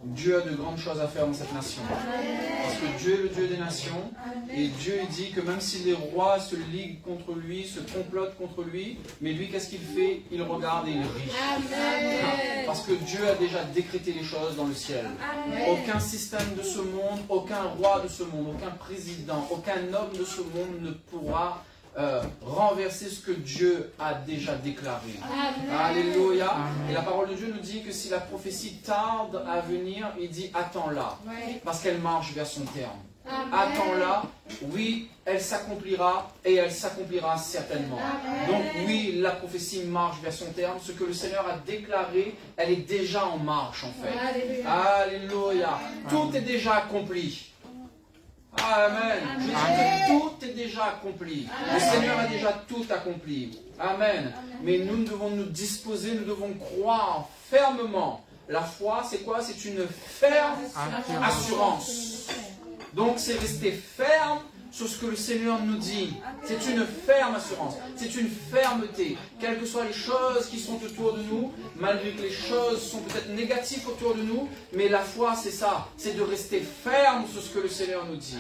Dieu a de grandes choses à faire dans cette nation. Parce que Dieu est le Dieu des nations, et Dieu dit que même si les rois se liguent contre lui, se complotent contre lui, mais lui qu'est-ce qu'il fait? Il regarde et il rit. Parce que Dieu a déjà décrété les choses dans le ciel. Aucun système de ce monde, aucun roi de ce monde, aucun président, aucun homme de ce monde ne pourra renverser ce que Dieu a déjà déclaré. Alléluia. Et la parole de Dieu nous dit que si la prophétie tarde à venir, il dit attends-la, parce qu'elle marche vers son terme. Attends-la, oui, elle s'accomplira et elle s'accomplira certainement. Donc oui, la prophétie marche vers son terme. Ce que le Seigneur a déclaré, elle est déjà en marche en fait. Alléluia. Tout est déjà accompli. Amen. Je dis que tout est déjà accompli. Le Seigneur a déjà tout accompli. Amen. Mais nous devons nous disposer, nous devons croire fermement. La foi, c'est quoi? C'est une ferme assurance. Donc c'est rester ferme sur ce que le Seigneur nous dit. C'est une ferme assurance, c'est une fermeté. Quelles que soient les choses qui sont autour de nous, malgré que les choses sont peut-être négatives autour de nous, mais la foi c'est ça, c'est de rester ferme sur ce que le Seigneur nous dit.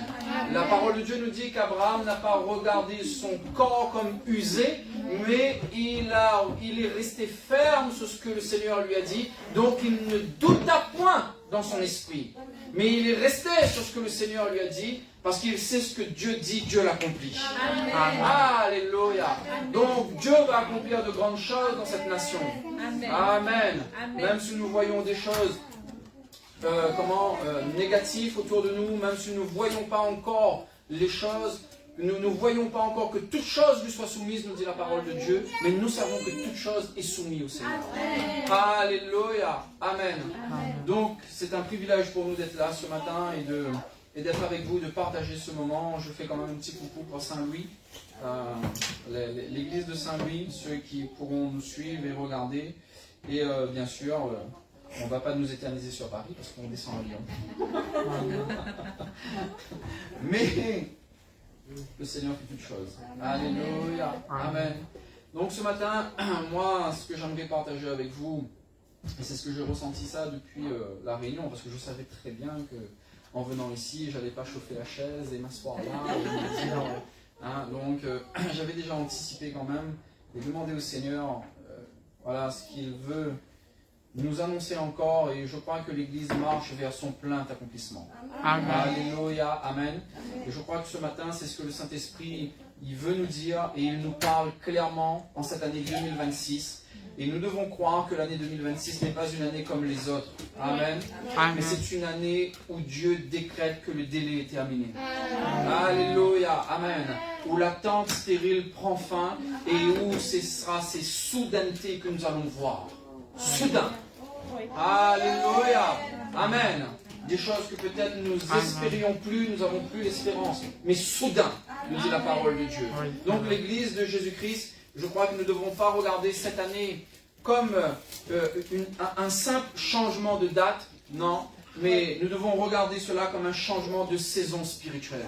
La parole de Dieu nous dit qu'Abraham n'a pas regardé son corps comme usé, mais il est resté ferme sur ce que le Seigneur lui a dit, donc il ne douta point dans son esprit. Mais il est resté sur ce que le Seigneur lui a dit, parce qu'il sait ce que Dieu dit, Dieu l'accomplit. Alléluia. Donc Dieu va accomplir de grandes choses dans cette nation. Amen. Même si nous voyons des choses négatives autour de nous, même si nous ne voyons pas encore les choses, nous ne voyons pas encore que toute chose lui soit soumise, nous dit la parole de Dieu, mais nous savons que toute chose est soumise au Seigneur. Alléluia. Amen. Donc c'est un privilège pour nous d'être là ce matin et d'être avec vous, de partager ce moment. Je fais quand même un petit coucou pour Saint-Louis, l'église de Saint-Louis, ceux qui pourront nous suivre et regarder. Et bien sûr, on ne va pas nous éterniser sur Paris parce qu'on descend à Lyon. Mais le Seigneur fait toutes choses. Alléluia. Amen. Donc ce matin, moi, ce que j'aimerais partager avec vous, et c'est ce que j'ai ressenti ça depuis la réunion, parce que je savais très bien que en venant ici, je n'allais pas chauffer la chaise et m'asseoir là. Donc j'avais déjà anticipé quand même et demandé au Seigneur, voilà ce qu'il veut nous annoncer encore, et je crois que l'Église marche vers son plein accomplissement. Amen. Alléluia, Amen. Et je crois que ce matin, c'est ce que le Saint-Esprit, il veut nous dire, et il nous parle clairement en cette année 2026. Et nous devons croire que l'année 2026 n'est pas une année comme les autres. Amen. Amen. Mais c'est une année où Dieu décrète que le délai est terminé. Alléluia, Amen. Où l'attente stérile prend fin et où ce sera ces soudainetés que nous allons voir. Soudain. Alléluia, Amen. Des choses que peut-être nous espérions plus, nous n'avons plus l'espérance. Mais soudain, nous dit la parole de Dieu. Donc l'Église de Jésus-Christ, je crois que nous ne devons pas regarder cette année comme un simple changement de date, non, mais nous devons regarder cela comme un changement de saison spirituelle.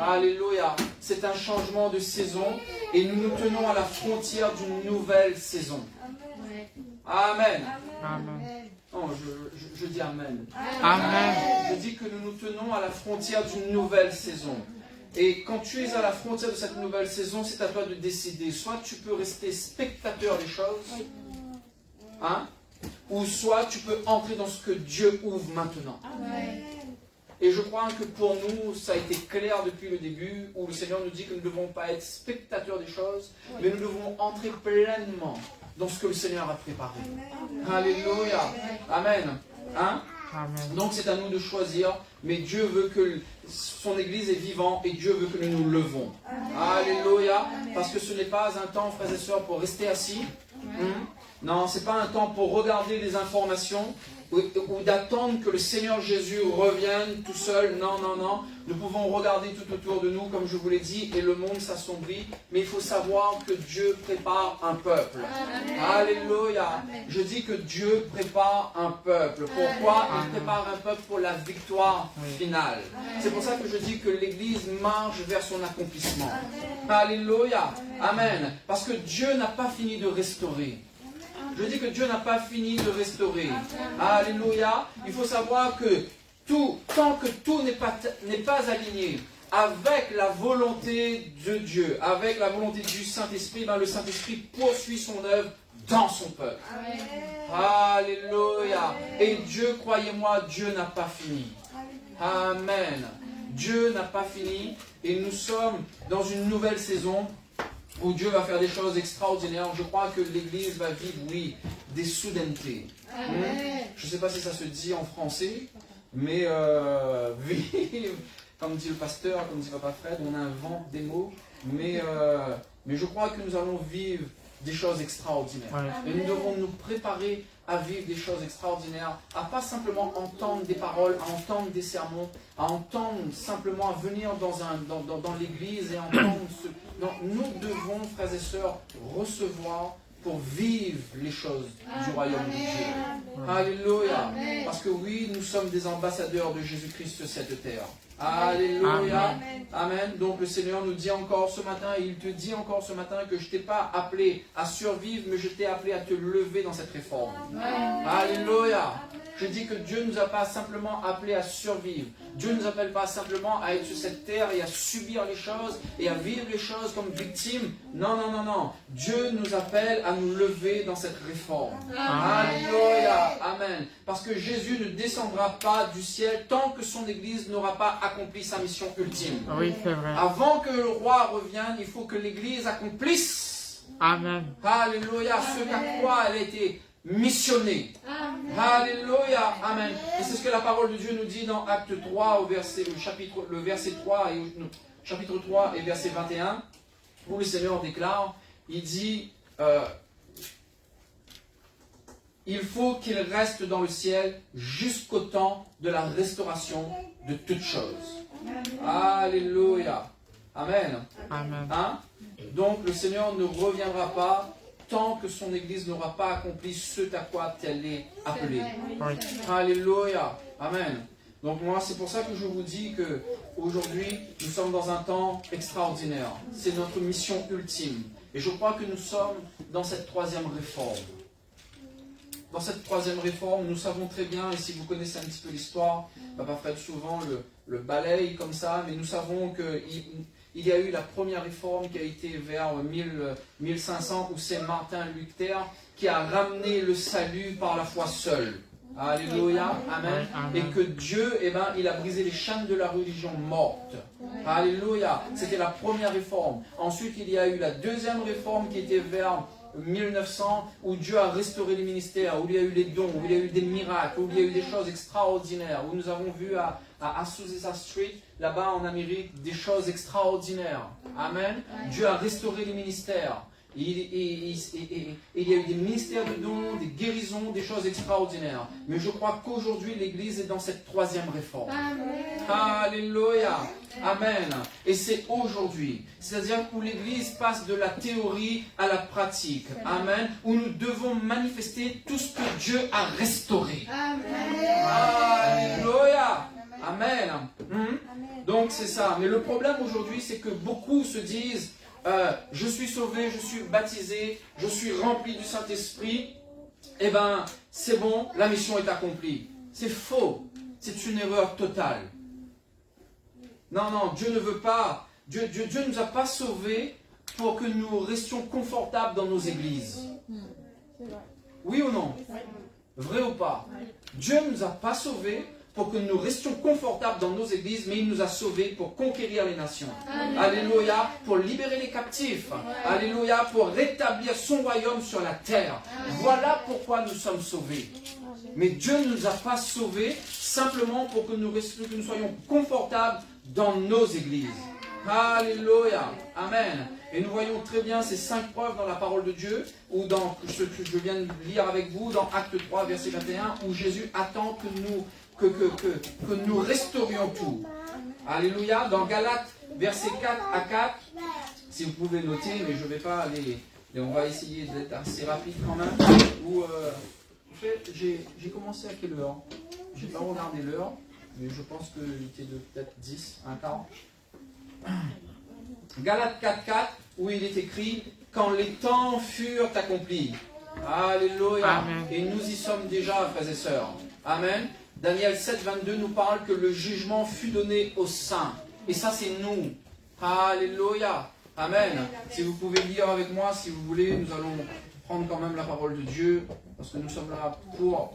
Alléluia, c'est un changement de saison et nous nous tenons à la frontière d'une nouvelle saison. Amen. Amen. Non, je dis Amen. Amen. Je dis que nous nous tenons à la frontière d'une nouvelle saison. Et quand tu es à la frontière de cette nouvelle saison, c'est à toi de décider. Soit tu peux rester spectateur des choses, hein, ou soit tu peux entrer dans ce que Dieu ouvre maintenant. Et je crois que pour nous, ça a été clair depuis le début, où le Seigneur nous dit que nous ne devons pas être spectateurs des choses, mais nous devons entrer pleinement dans ce que le Seigneur a préparé. Alléluia. Amen. Hein? Amen. Donc c'est à nous de choisir, mais Dieu veut que son Église est vivante et Dieu veut que nous nous levons. Alléluia. Parce que ce n'est pas un temps, frères et sœurs, pour rester assis. Non, ce n'est pas un temps pour regarder les informations ou d'attendre que le Seigneur Jésus revienne tout seul. Non, non, non. Nous pouvons regarder tout autour de nous, comme je vous l'ai dit, et le monde s'assombrit. Mais il faut savoir que Dieu prépare un peuple. Alléluia. Je dis que Dieu prépare un peuple. Pourquoi? Il prépare un peuple pour la victoire finale. C'est pour ça que je dis que l'Église marche vers son accomplissement. Alléluia. Amen. Parce que Dieu n'a pas fini de restaurer. Je dis que Dieu n'a pas fini de restaurer. Alléluia. Il faut savoir que tant que tout n'est pas aligné avec la volonté de Dieu, avec la volonté du Saint-Esprit, le Saint-Esprit poursuit son œuvre dans son peuple. Alléluia. Et Dieu, croyez-moi, Dieu n'a pas fini. Amen. Dieu n'a pas fini et nous sommes dans une nouvelle saison où Dieu va faire des choses extraordinaires. Je crois que l'Église va vivre, oui, des soudainetés. Je ne sais pas si ça se dit en français, mais vivre, comme dit le pasteur, comme dit Papa Fred, on invente des mots, mais je crois que nous allons vivre des choses extraordinaires. Et nous devons nous préparer à vivre des choses extraordinaires, à pas simplement entendre des paroles, à entendre des sermons, à entendre simplement, à venir dans l'église et entendre ce... Non, nous devons, frères et sœurs, recevoir pour vivre les choses du royaume de Dieu. Alléluia. Parce que oui, nous sommes des ambassadeurs de Jésus-Christ sur cette terre. Alléluia. Amen. Donc le Seigneur nous dit encore ce matin, et il te dit encore ce matin que je ne t'ai pas appelé à survivre, mais je t'ai appelé à te lever dans cette réforme. Alléluia. Je dis que Dieu ne nous a pas simplement appelés à survivre. Dieu ne nous appelle pas simplement à être sur cette terre et à subir les choses et à vivre les choses comme victimes. Non, non, non, non. Dieu nous appelle à nous lever dans cette réforme. Alléluia. Amen. Parce que Jésus ne descendra pas du ciel tant que son Église n'aura pas accompli sa mission ultime. Oui, c'est vrai. Avant que le roi revienne, il faut que l'Église accomplisse. Amen. Alléluia. Ce qu'à quoi elle a été missionnée. Alléluia. Amen. Et c'est ce que la parole de Dieu nous dit dans Acte 3, chapitre 3 et verset 21, où le Seigneur déclare, il dit, il faut qu'il reste dans le ciel jusqu'au temps de la restauration de toutes choses. Alléluia. Amen. Amen. Hein? Donc le Seigneur ne reviendra pas tant que son Église n'aura pas accompli ce à quoi elle est appelée. Oui. Alléluia. Amen. Donc moi, c'est pour ça que je vous dis que aujourd'hui, nous sommes dans un temps extraordinaire. C'est notre mission ultime. Et je crois que nous sommes dans cette troisième réforme. Dans cette troisième réforme, nous savons très bien, et si vous connaissez un petit peu l'histoire, Papa Fred souvent le balaye comme ça, mais nous savons que il y a eu la première réforme qui a été vers 1500 où c'est Martin Luther qui a ramené le salut par la foi seule. Alléluia, amen. Et que Dieu, il a brisé les chaînes de la religion morte. Alléluia, c'était la première réforme. Ensuite, il y a eu la deuxième réforme qui était vers 1900, où Dieu a restauré les ministères, où il y a eu les dons, où il y a eu des miracles, où il y a eu des choses extraordinaires, où nous avons vu à Azusa Street, là-bas en Amérique, des choses extraordinaires. Amen. Dieu a restauré les ministères. Il y a eu des ministères de dons, des guérisons, des choses extraordinaires. Mais je crois qu'aujourd'hui, l'Église est dans cette troisième réforme. Alléluia. Amen. Et c'est aujourd'hui. C'est-à-dire où l'Église passe de la théorie à la pratique. Amen. Où nous devons manifester tout ce que Dieu a restauré. Alléluia. Amen. Donc c'est ça. Mais le problème aujourd'hui, c'est que beaucoup se disent je suis sauvé, je suis baptisé, je suis rempli du Saint-Esprit, c'est bon, la mission est accomplie. C'est faux, c'est une erreur totale. Non, Dieu ne veut pas, Dieu ne nous a pas sauvés pour que nous restions confortables dans nos églises. Oui ou non? Vrai ou pas? Dieu ne nous a pas sauvés pour que nous restions confortables dans nos églises, mais il nous a sauvés pour conquérir les nations. Alléluia, pour libérer les captifs. Alléluia, pour rétablir son royaume sur la terre. Voilà pourquoi nous sommes sauvés. Mais Dieu ne nous a pas sauvés simplement pour que nous soyons confortables dans nos églises. Alléluia, amen. Et nous voyons très bien ces 5 preuves dans la parole de Dieu, ou dans ce que je viens de lire avec vous, dans Acte 3, verset 21, où Jésus attend que nous restaurions tout. Alléluia. Dans Galates, verset 4 à 4, si vous pouvez noter, mais je ne vais pas aller, et on va essayer d'être assez rapide quand même. En fait, j'ai commencé à quelle heure? Je n'ai pas regardé l'heure, mais je pense qu'il était de peut-être 10, un quart. Galates 4, 4, où il est écrit « Quand les temps furent accomplis ». Alléluia. Amen. Et nous y sommes déjà, frères et sœurs. Amen. Daniel 7, 22 nous parle que le jugement fut donné aux saints. Et ça, c'est nous. Alléluia. Amen. Si vous pouvez lire avec moi, si vous voulez, nous allons prendre quand même la parole de Dieu, parce que nous sommes là pour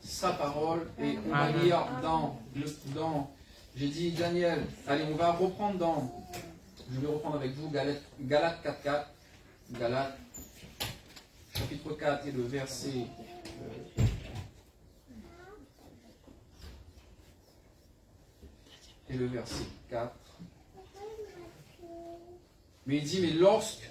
sa parole. Et on va lire dans j'ai dit Daniel. Allez, on va reprendre je vais reprendre avec vous Galates 4, 4. Galates, chapitre 4 et le verset... et le verset 4. Mais il dit, mais lorsque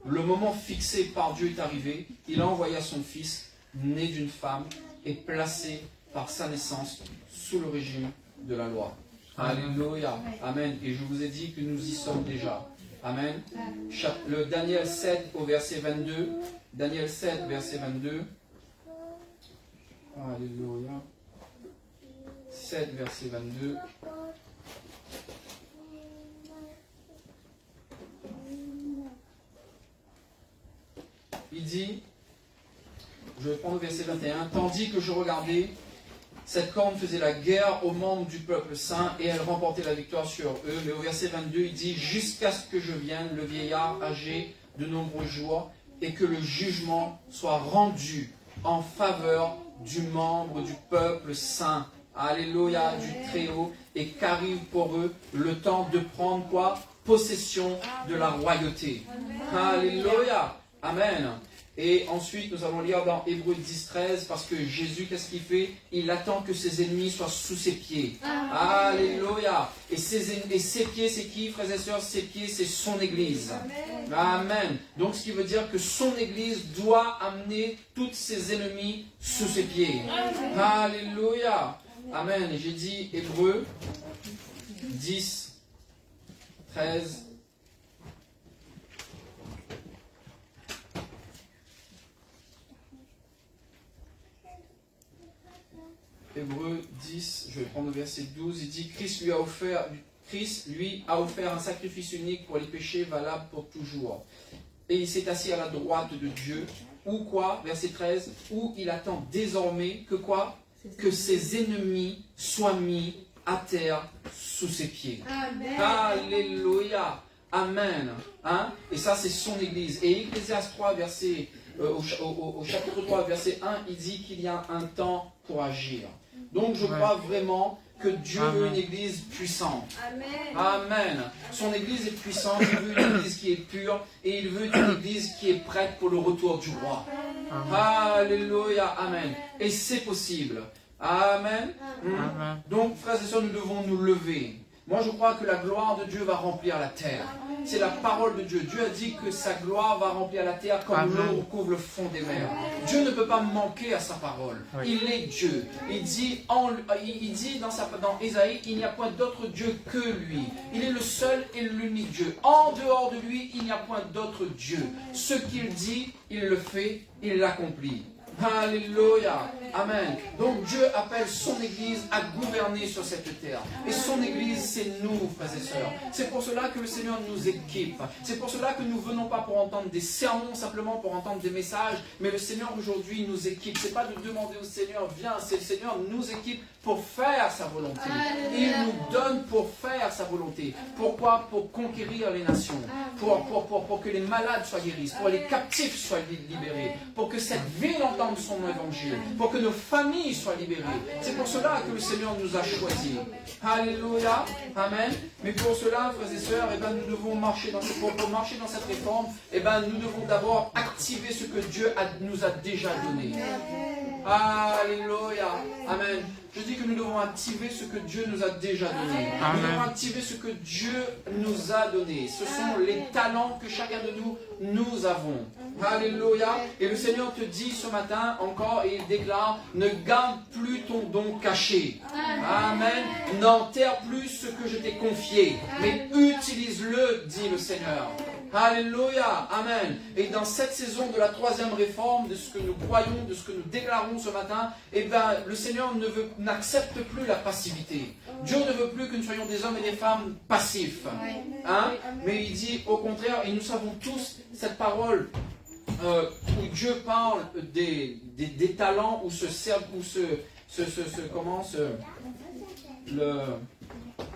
le moment fixé par Dieu est arrivé, il envoya son fils, né d'une femme, et placé par sa naissance sous le régime de la loi. Alléluia. Amen. Et je vous ai dit que nous y sommes déjà. Amen. Le Daniel 7 au verset 22. Daniel 7, verset 22. Alléluia. 7, verset 22. Il dit, je vais prendre le verset 21, tandis que je regardais, cette corne faisait la guerre aux membres du peuple saint et elle remportait la victoire sur eux. Mais au verset 22, il dit, jusqu'à ce que je vienne, le vieillard âgé de nombreux jours, et que le jugement soit rendu en faveur du membre du peuple saint. Alléluia, du Très-Haut, et qu'arrive pour eux le temps de prendre quoi? Possession de la royauté. Alléluia. Amen. Et ensuite, nous allons lire dans Hébreux 10, 13, parce que Jésus, qu'est-ce qu'il fait? Il attend que ses ennemis soient sous ses pieds. Alléluia. Et ses pieds, c'est qui, frères et sœurs? Ses pieds, c'est son Église. Amen. Donc, ce qui veut dire que son Église doit amener tous ses ennemis sous ses pieds. Alléluia. Amen. Et j'ai dit Hébreux 10, 13. Hébreux 10, je vais prendre le verset 12, il dit Christ lui a offert un sacrifice unique pour les péchés valable pour toujours. Et il s'est assis à la droite de Dieu, ou quoi, verset 13, où il attend désormais que quoi? Que ses ennemis soient mis à terre sous ses pieds. Alléluia. Amen. Hein? Et ça, c'est son Église. Et Ecclésiaste 3, au chapitre 3, verset 1, il dit qu'il y a un temps pour agir. Donc, je crois vraiment que Dieu veut une Église puissante. Amen. Son Église est puissante, il veut une Église qui est pure et il veut une Église qui est prête pour le retour du roi. Alléluia. Amen. Et c'est possible. Amen. Donc, frères et sœurs, nous devons nous lever. Moi, je crois que la gloire de Dieu va remplir la terre. C'est la parole de Dieu. Dieu a dit que sa gloire va remplir la terre comme l'eau recouvre le fond des mers. Dieu ne peut pas manquer à sa parole. Il est Dieu. Il dit dans Ésaïe, il n'y a point d'autre Dieu que lui. Il est le seul et l'unique Dieu. En dehors de lui, il n'y a point d'autre Dieu. Ce qu'il dit, il le fait, il l'accomplit. Alléluia. Amen. Donc Dieu appelle son Église à gouverner sur cette terre. Et son Église, c'est nous, frères et sœurs. C'est pour cela que le Seigneur nous équipe. C'est pour cela que nous ne venons pas pour entendre des sermons, simplement pour entendre des messages. Mais le Seigneur aujourd'hui nous équipe. Ce n'est pas de demander au Seigneur, viens. C'est le Seigneur nous équipe pour faire sa volonté. Il nous donne pour faire sa volonté. Pourquoi? Pour conquérir les nations. Pour que les malades soient guéris. Pour que les captifs soient libérés. Pour que cette ville entende son évangile. Pour que nos familles soient libérées. C'est pour cela que le Seigneur nous a choisis. Alléluia. Amen. Mais pour cela, frères et sœurs, nous devons marcher pour marcher dans cette réforme. Nous devons d'abord activer ce que Dieu nous a déjà donné. Alléluia. Amen. Je dis que nous devons activer ce que Dieu nous a déjà donné. Nous devons activer ce que Dieu nous a donné. Ce sont les talents que chacun de nous avons. Alléluia. Et le Seigneur te dit ce matin encore, et il déclare, ne garde plus ton don caché. Amen. N'enterre plus ce que je t'ai confié, mais utilise-le, dit le Seigneur. Alléluia, amen. Et dans cette saison de la troisième réforme, de ce que nous croyons, de ce que nous déclarons ce matin, le Seigneur n'accepte plus la passivité. Dieu ne veut plus que nous soyons des hommes et des femmes passifs. Hein? Mais il dit au contraire, et nous savons tous cette parole où Dieu parle des talents, où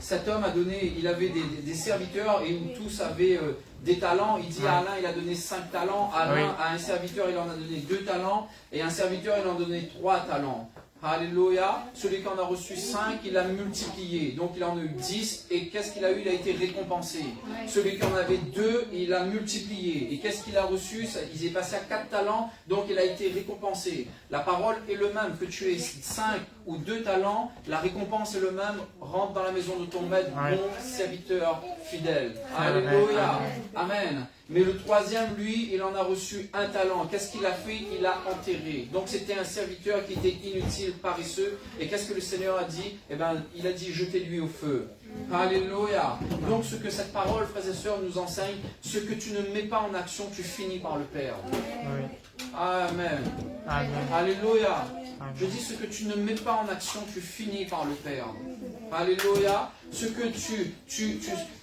cet homme a donné, il avait des serviteurs et où tous avaient des talents. Il dit à Alain, il a donné 5 talents. Alain, à un serviteur, il en a donné 2 talents. Et à un serviteur, il en a donné 3 talents. Alléluia. Celui qui en a reçu 5, il a multiplié. Donc il en a eu 10. Et qu'est-ce qu'il a eu? Il a été récompensé. Celui qui en avait 2, il a multiplié. Et qu'est-ce qu'il a reçu? Il est passé à 4 talents. Donc il a été récompensé. La parole est le même. Que tu aies 5 ou 2 talents, la récompense est le même. Rentre dans la maison de ton maître, bon serviteur fidèle. Alléluia. Amen. Mais le troisième, lui, il en a reçu 1 talent. Qu'est-ce qu'il a fait? Il l'a enterré. Donc c'était un serviteur qui était inutile, paresseux. Et qu'est-ce que le Seigneur a dit? Il a dit, jetez-lui au feu. Alléluia. Donc ce que cette parole, frères et sœurs, nous enseigne, ce que tu ne mets pas en action, tu finis par le perdre. Amen. Alléluia. Je dis, ce que tu ne mets pas en action, tu finis par le perdre. Alléluia.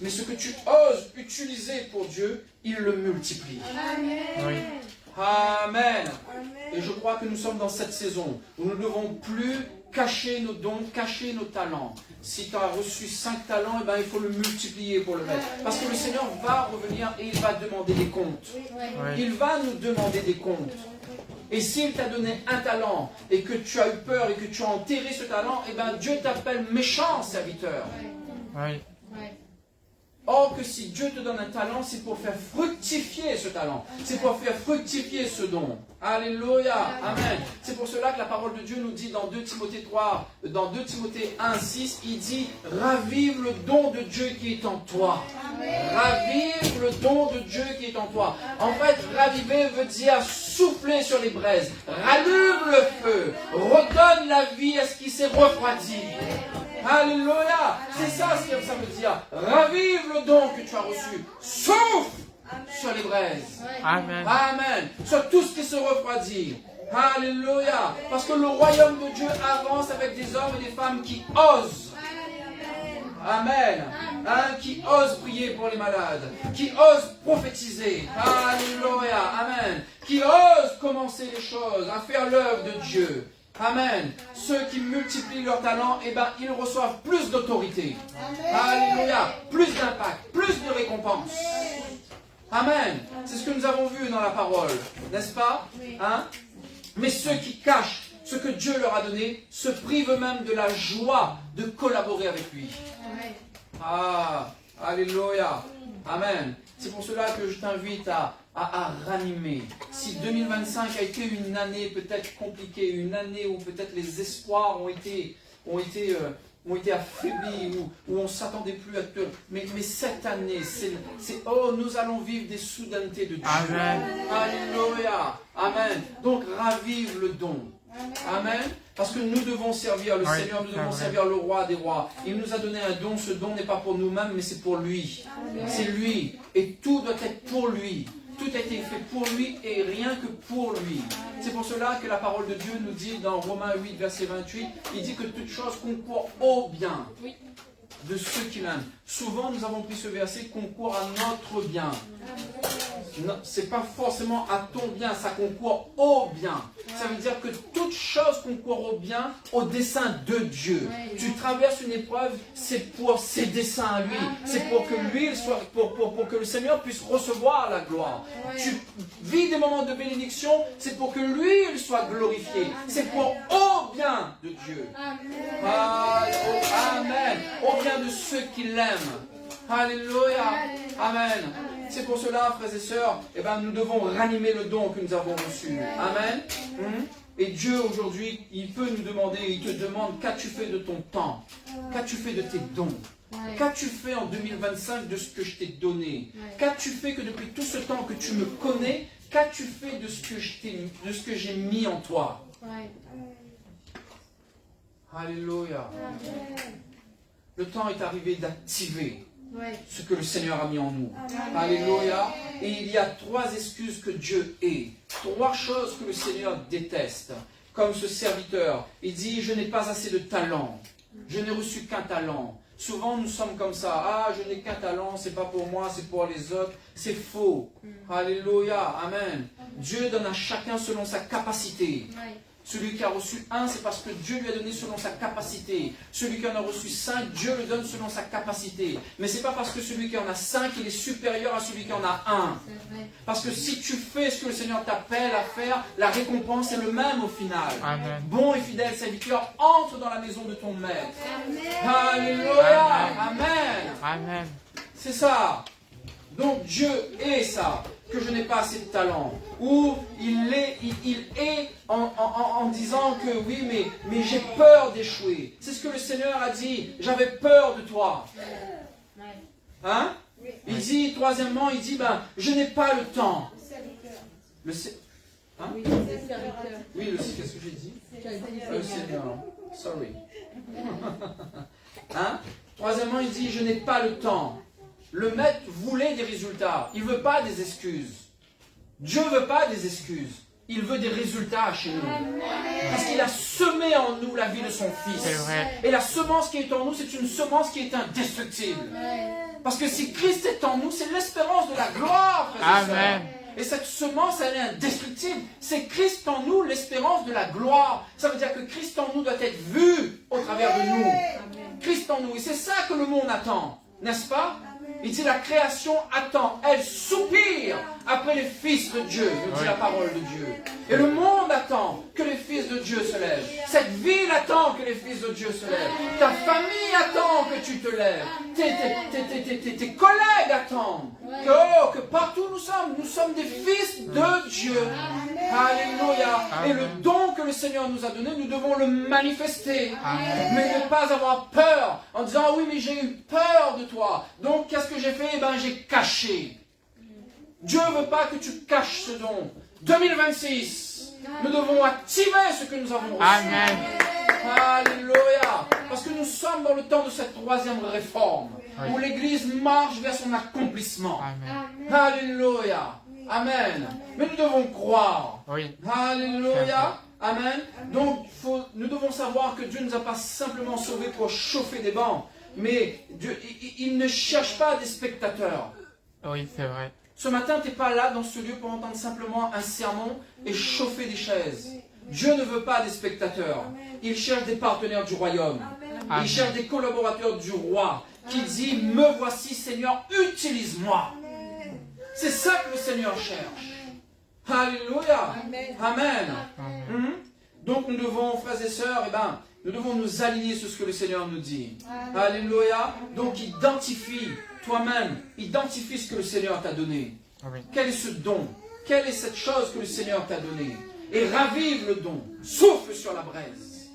Mais ce que tu oses utiliser pour Dieu, il le multiplie. Amen. Et je crois que nous sommes dans cette saison où nous ne devons plus cacher nos dons, cacher nos talents. Si tu as reçu 5 talents, il faut le multiplier pour le mettre. Parce que le Seigneur va revenir et il va demander des comptes. Il va nous demander des comptes. Et s'il t'a donné 1 talent et que tu as eu peur et que tu as enterré ce talent, Dieu t'appelle méchant serviteur. Or que si Dieu te donne un talent, c'est pour faire fructifier ce talent. C'est pour faire fructifier ce don. Alléluia. Amen. C'est pour cela que la parole de Dieu nous dit dans 2 Timothée 1, 6, il dit, ravive le don de Dieu qui est en toi. Ravive le don de Dieu qui est en toi. En fait, raviver veut dire souffler sur les braises. Rallume le feu. Redonne la vie à ce qui s'est refroidi. Alléluia. C'est ça ce que ça veut dire. Ravive le don que tu as reçu. Souffle sur les braises. Amen. Amen. Sur tout ce qui se refroidit. Alléluia. Parce que le royaume de Dieu avance avec des hommes et des femmes qui osent. Amen. Qui osent prier pour les malades. Qui osent prophétiser. Alléluia. Amen. Qui osent commencer les choses, à faire l'œuvre de Dieu. Amen. Ceux qui multiplient leurs talents, eh ben, ils reçoivent plus d'autorité. Alléluia. Plus d'impact, plus de récompense. Amen. C'est ce que nous avons vu dans la parole, n'est-ce pas? Hein? Mais ceux qui cachent ce que Dieu leur a donné se privent eux-mêmes de la joie de collaborer avec lui. Ah, alléluia. Amen. C'est pour cela que je t'invite à ranimer. Si 2025 a été une année peut-être compliquée, une année où peut-être les espoirs ont été affaiblis, où on ne s'attendait plus à tout. Mais cette année, nous allons vivre des soudainetés de Dieu. Amen. Alléluia. Amen. Donc ravive le don. Amen. Parce que nous devons servir le Seigneur, nous devons servir le roi des rois. Il nous a donné un don, ce don n'est pas pour nous-mêmes, mais c'est pour lui. C'est lui. Et tout doit être pour lui. Tout a été fait pour lui et rien que pour lui. C'est pour cela que la parole de Dieu nous dit dans Romains 8, verset 28, il dit que toute chose concourt au bien de ceux qui l'aiment. Souvent, nous avons pris ce verset, concourt à notre bien. Ce n'est pas forcément à ton bien, ça concourt au bien. Ça veut dire que toute chose concourt au bien, au dessein de Dieu. Tu traverses une épreuve, c'est pour ses desseins à lui. C'est pour que lui, pour que le Seigneur puisse recevoir la gloire. Tu vis des moments de bénédiction, c'est pour que lui, il soit glorifié. C'est pour au bien de Dieu. Amen. Au bien de ceux qui l'aiment. Alléluia. Amen. C'est pour cela, frères et sœurs, nous devons ranimer le don que nous avons reçu. Amen. Et Dieu, aujourd'hui, il peut nous demander, il te demande, qu'as-tu fait de ton temps? Qu'as-tu fait de tes dons? Qu'as-tu fait en 2025 de ce que je t'ai donné? Qu'as-tu fait que depuis tout ce temps que tu me connais, qu'as-tu fait de ce que j'ai mis en toi? Alléluia. Le temps est arrivé d'activer ce que le Seigneur a mis en nous. Alléluia. Et il y a 3 excuses que Dieu ait. 3 choses que le Seigneur déteste. Comme ce serviteur, il dit, je n'ai pas assez de talent. Je n'ai reçu qu'un talent. Souvent nous sommes comme ça. Ah, je n'ai qu'un talent, c'est pas pour moi, c'est pour les autres. C'est faux. Alléluia. Amen. Dieu donne à chacun selon sa capacité. Celui qui a reçu 1, c'est parce que Dieu lui a donné selon sa capacité. Celui qui en a reçu 5, Dieu le donne selon sa capacité. Mais ce n'est pas parce que celui qui en a 5, il est supérieur à celui qui en a 1. Parce que si tu fais ce que le Seigneur t'appelle à faire, la récompense est le même au final. Amen. Bon et fidèle serviteur, entre dans la maison de ton maître. Alléluia. Amen. Amen. C'est ça. Donc Dieu est ça. Que je n'ai pas assez de talent. Ou il est en disant que oui, mais j'ai peur d'échouer. C'est ce que le Seigneur a dit. J'avais peur de toi. Hein? Il dit, troisièmement, il dit, je n'ai pas le temps. Hein? Oui, qu'est-ce que j'ai dit? Le Seigneur. Sorry. Hein? Troisièmement, il dit, je n'ai pas le temps. Le maître voulait des résultats. Il ne veut pas des excuses. Dieu ne veut pas des excuses. Il veut des résultats chez nous. Parce qu'il a semé en nous la vie de son Fils. Et la semence qui est en nous, c'est une semence qui est indestructible. Parce que si Christ est en nous, c'est l'espérance de la gloire, frères et sœurs. Et cette semence, elle est indestructible. C'est Christ en nous, l'espérance de la gloire. Ça veut dire que Christ en nous doit être vu au travers de nous. Christ en nous. Et c'est ça que le monde attend. N'est-ce pas? Il dit la création attend, elle soupire après les fils de Dieu, nous dit la parole de Dieu. Et le monde attend que les fils de Dieu se lèvent. Cette ville attend que les fils de Dieu se lèvent. Ta famille attend que tu te lèves. Tes collègues attendent. Que partout nous sommes des fils de Dieu. Alléluia. Et le don que le Seigneur nous a donné, nous devons le manifester. Mais ne pas avoir peur en disant, ah oui, mais j'ai eu peur de toi. Donc, qu'est-ce que j'ai fait? J'ai caché. Dieu ne veut pas que tu caches ce don. 2026, nous devons activer ce que nous avons reçu. Amen. Alléluia. Parce que nous sommes dans le temps de cette 3e réforme, où l'Église marche vers son accomplissement. Amen. Alléluia. Amen. Mais nous devons croire. Oui. Alléluia. Amen. Donc, nous devons savoir que Dieu ne nous a pas simplement sauvés pour chauffer des bancs, mais Dieu, il ne cherche pas des spectateurs. Oui, c'est vrai. Ce matin, tu n'es pas là dans ce lieu pour entendre simplement un sermon et chauffer des chaises. Dieu ne veut pas des spectateurs. Il cherche des partenaires du royaume. Il cherche des collaborateurs du roi qui dit, me voici Seigneur, utilise-moi. C'est ça que le Seigneur cherche. Alléluia. Amen. Donc nous devons, frères et sœurs, nous devons nous aligner sur ce que le Seigneur nous dit. Alléluia. Donc identifie toi-même, identifie ce que le Seigneur t'a donné. Quel est ce don? Quelle est cette chose que le Seigneur t'a donnée? Et ravive le don. Souffle sur la braise.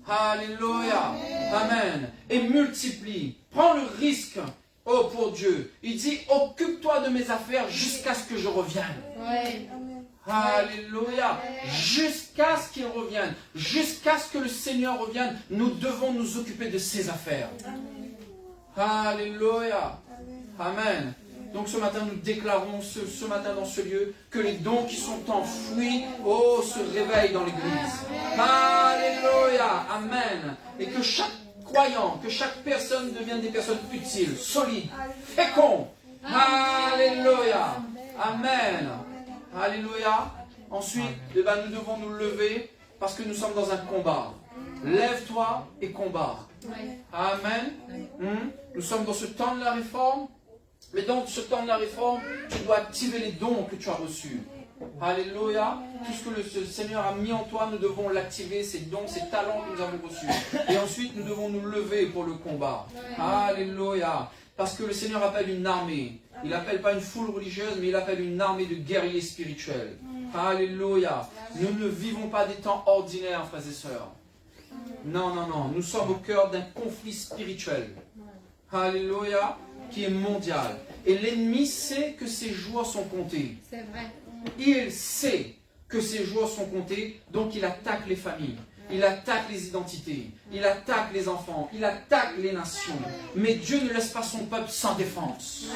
Alléluia. Amen. Et multiplie. Prends le risque. Oh, pour Dieu. Il dit, occupe-toi de mes affaires jusqu'à ce que je revienne. Alléluia. Jusqu'à ce qu'il revienne. Jusqu'à ce que le Seigneur revienne, nous devons nous occuper de ses affaires. Alléluia. Amen. Donc ce matin, nous déclarons ce matin dans ce lieu que les dons qui sont enfouis, se réveillent dans l'Église. Alléluia. Amen. Et que chaque croyant, que chaque personne devienne des personnes utiles, solides, féconds. Alléluia. Amen. Alléluia. Ensuite, nous devons nous lever parce que nous sommes dans un combat. Lève-toi et combat. Amen. Nous sommes dans ce temps de la réforme. Mais dans ce temps de la réforme, tu dois activer les dons que tu as reçus. Alléluia. Tout ce que le Seigneur a mis en toi, nous devons l'activer, ces dons, ces talents que nous avons reçus. Et ensuite, nous devons nous lever pour le combat. Alléluia. Parce que le Seigneur appelle une armée. Il n'appelle pas une foule religieuse, mais il appelle une armée de guerriers spirituels. Alléluia. Nous ne vivons pas des temps ordinaires, frères et sœurs. Non, non, non. Nous sommes au cœur d'un conflit spirituel. Alléluia. Qui est mondial. Et l'ennemi sait que ses jours sont comptés. C'est vrai. Il sait que ses jours sont comptés, donc il attaque les familles. Il attaque les identités. Il attaque les enfants. Il attaque les nations. Mais Dieu ne laisse pas son peuple sans défense.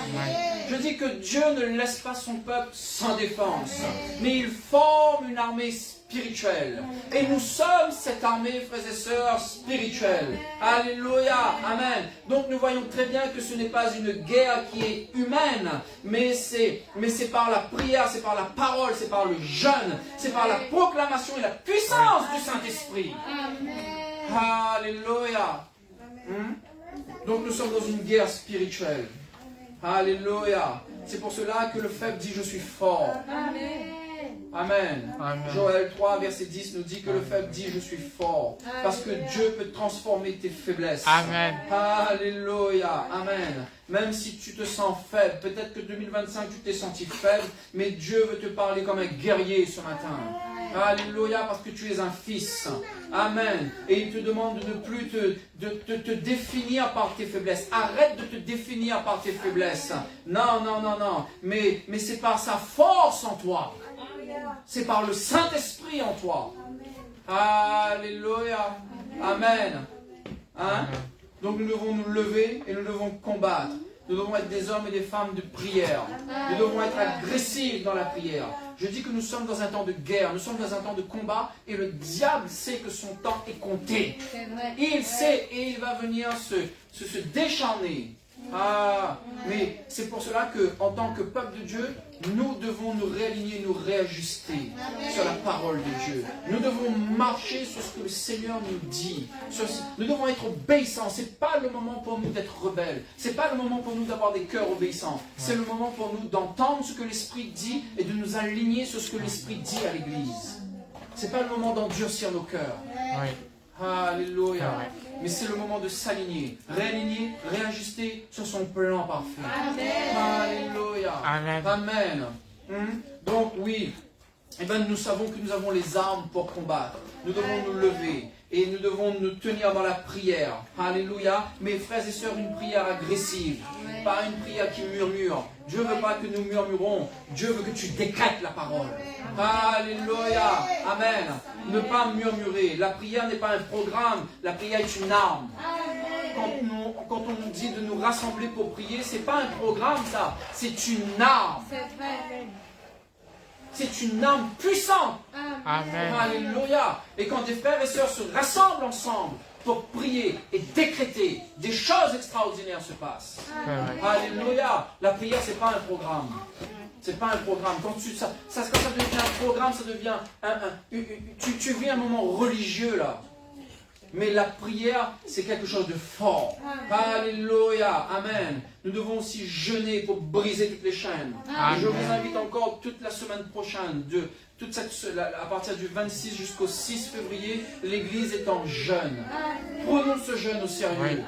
Je dis que Dieu ne laisse pas son peuple sans défense. Mais il forme une armée spirituelle. Et nous sommes cette armée, frères et sœurs, spirituelle. Alléluia. Amen. Donc nous voyons très bien que ce n'est pas une guerre qui est humaine, mais c'est par la prière, c'est par la parole, c'est par le jeûne, c'est par la proclamation et la puissance du Saint-Esprit. Alléluia. Donc nous sommes dans une guerre spirituelle. Alléluia. C'est pour cela que le faible dit, je suis fort. Amen. Joël 3, verset 10 nous dit que le faible dit, je suis fort. Parce que Dieu peut transformer tes faiblesses. Amen. Alléluia. Amen. Même si tu te sens faible, peut-être que 2025 tu t'es senti faible, mais Dieu veut te parler comme un guerrier ce matin. Alléluia, parce que tu es un fils. Amen. Et il te demande de ne plus te définir par tes faiblesses. Arrête de te définir par tes faiblesses. Non, non, non, non. Mais c'est par sa force en toi. C'est par le Saint-Esprit en toi. Alléluia. Amen. Hein? Donc nous devons nous lever et nous devons combattre. Nous devons être des hommes et des femmes de prière. Nous devons être agressifs dans la prière. Je dis que nous sommes dans un temps de guerre, nous sommes dans un temps de combat et le diable sait que son temps est compté. Il sait et il va venir se décharner. Mais c'est pour cela qu'en tant que peuple de Dieu, nous devons nous réaligner, nous réajuster sur la parole de Dieu. Nous devons marcher sur ce que le Seigneur nous dit. Nous devons être obéissants. Ce n'est pas le moment pour nous d'être rebelles. Ce n'est pas le moment pour nous d'avoir des cœurs obéissants. C'est le moment pour nous d'entendre ce que l'Esprit dit et de nous aligner sur ce que l'Esprit dit à l'Église. Ce n'est pas le moment d'endurcir nos cœurs. Alléluia. Mais c'est le moment de s'aligner, réaligner, réajuster sur son plan parfait. Alléluia. Amen. Donc oui, nous savons que nous avons les armes pour combattre. Nous devons nous lever et nous devons nous tenir dans la prière. Alléluia. Mais frères et sœurs, une prière agressive, pas une prière qui murmure. Dieu ne veut pas que nous murmurons. Dieu veut que tu décrètes la parole. Alléluia. Amen. Ne pas murmurer. La prière n'est pas un programme. La prière est une arme. Quand on nous dit de nous rassembler pour prier, ce n'est pas un programme ça. C'est une arme. C'est une arme puissante. Amen. Alléluia. Et quand des frères et sœurs se rassemblent ensemble pour prier et décréter, des choses extraordinaires se passent. Alléluia. La prière, ce n'est pas un programme. C'est pas un programme. Quand ça devient un programme, ça devient tu vis un moment religieux là. Mais la prière, c'est quelque chose de fort. Alléluia, amen. Nous devons aussi jeûner pour briser toutes les chaînes. Et je vous invite encore toute la semaine prochaine, à partir du 26 jusqu'au 6 février, l'Église est en jeûne. Prenons ce jeûne au sérieux.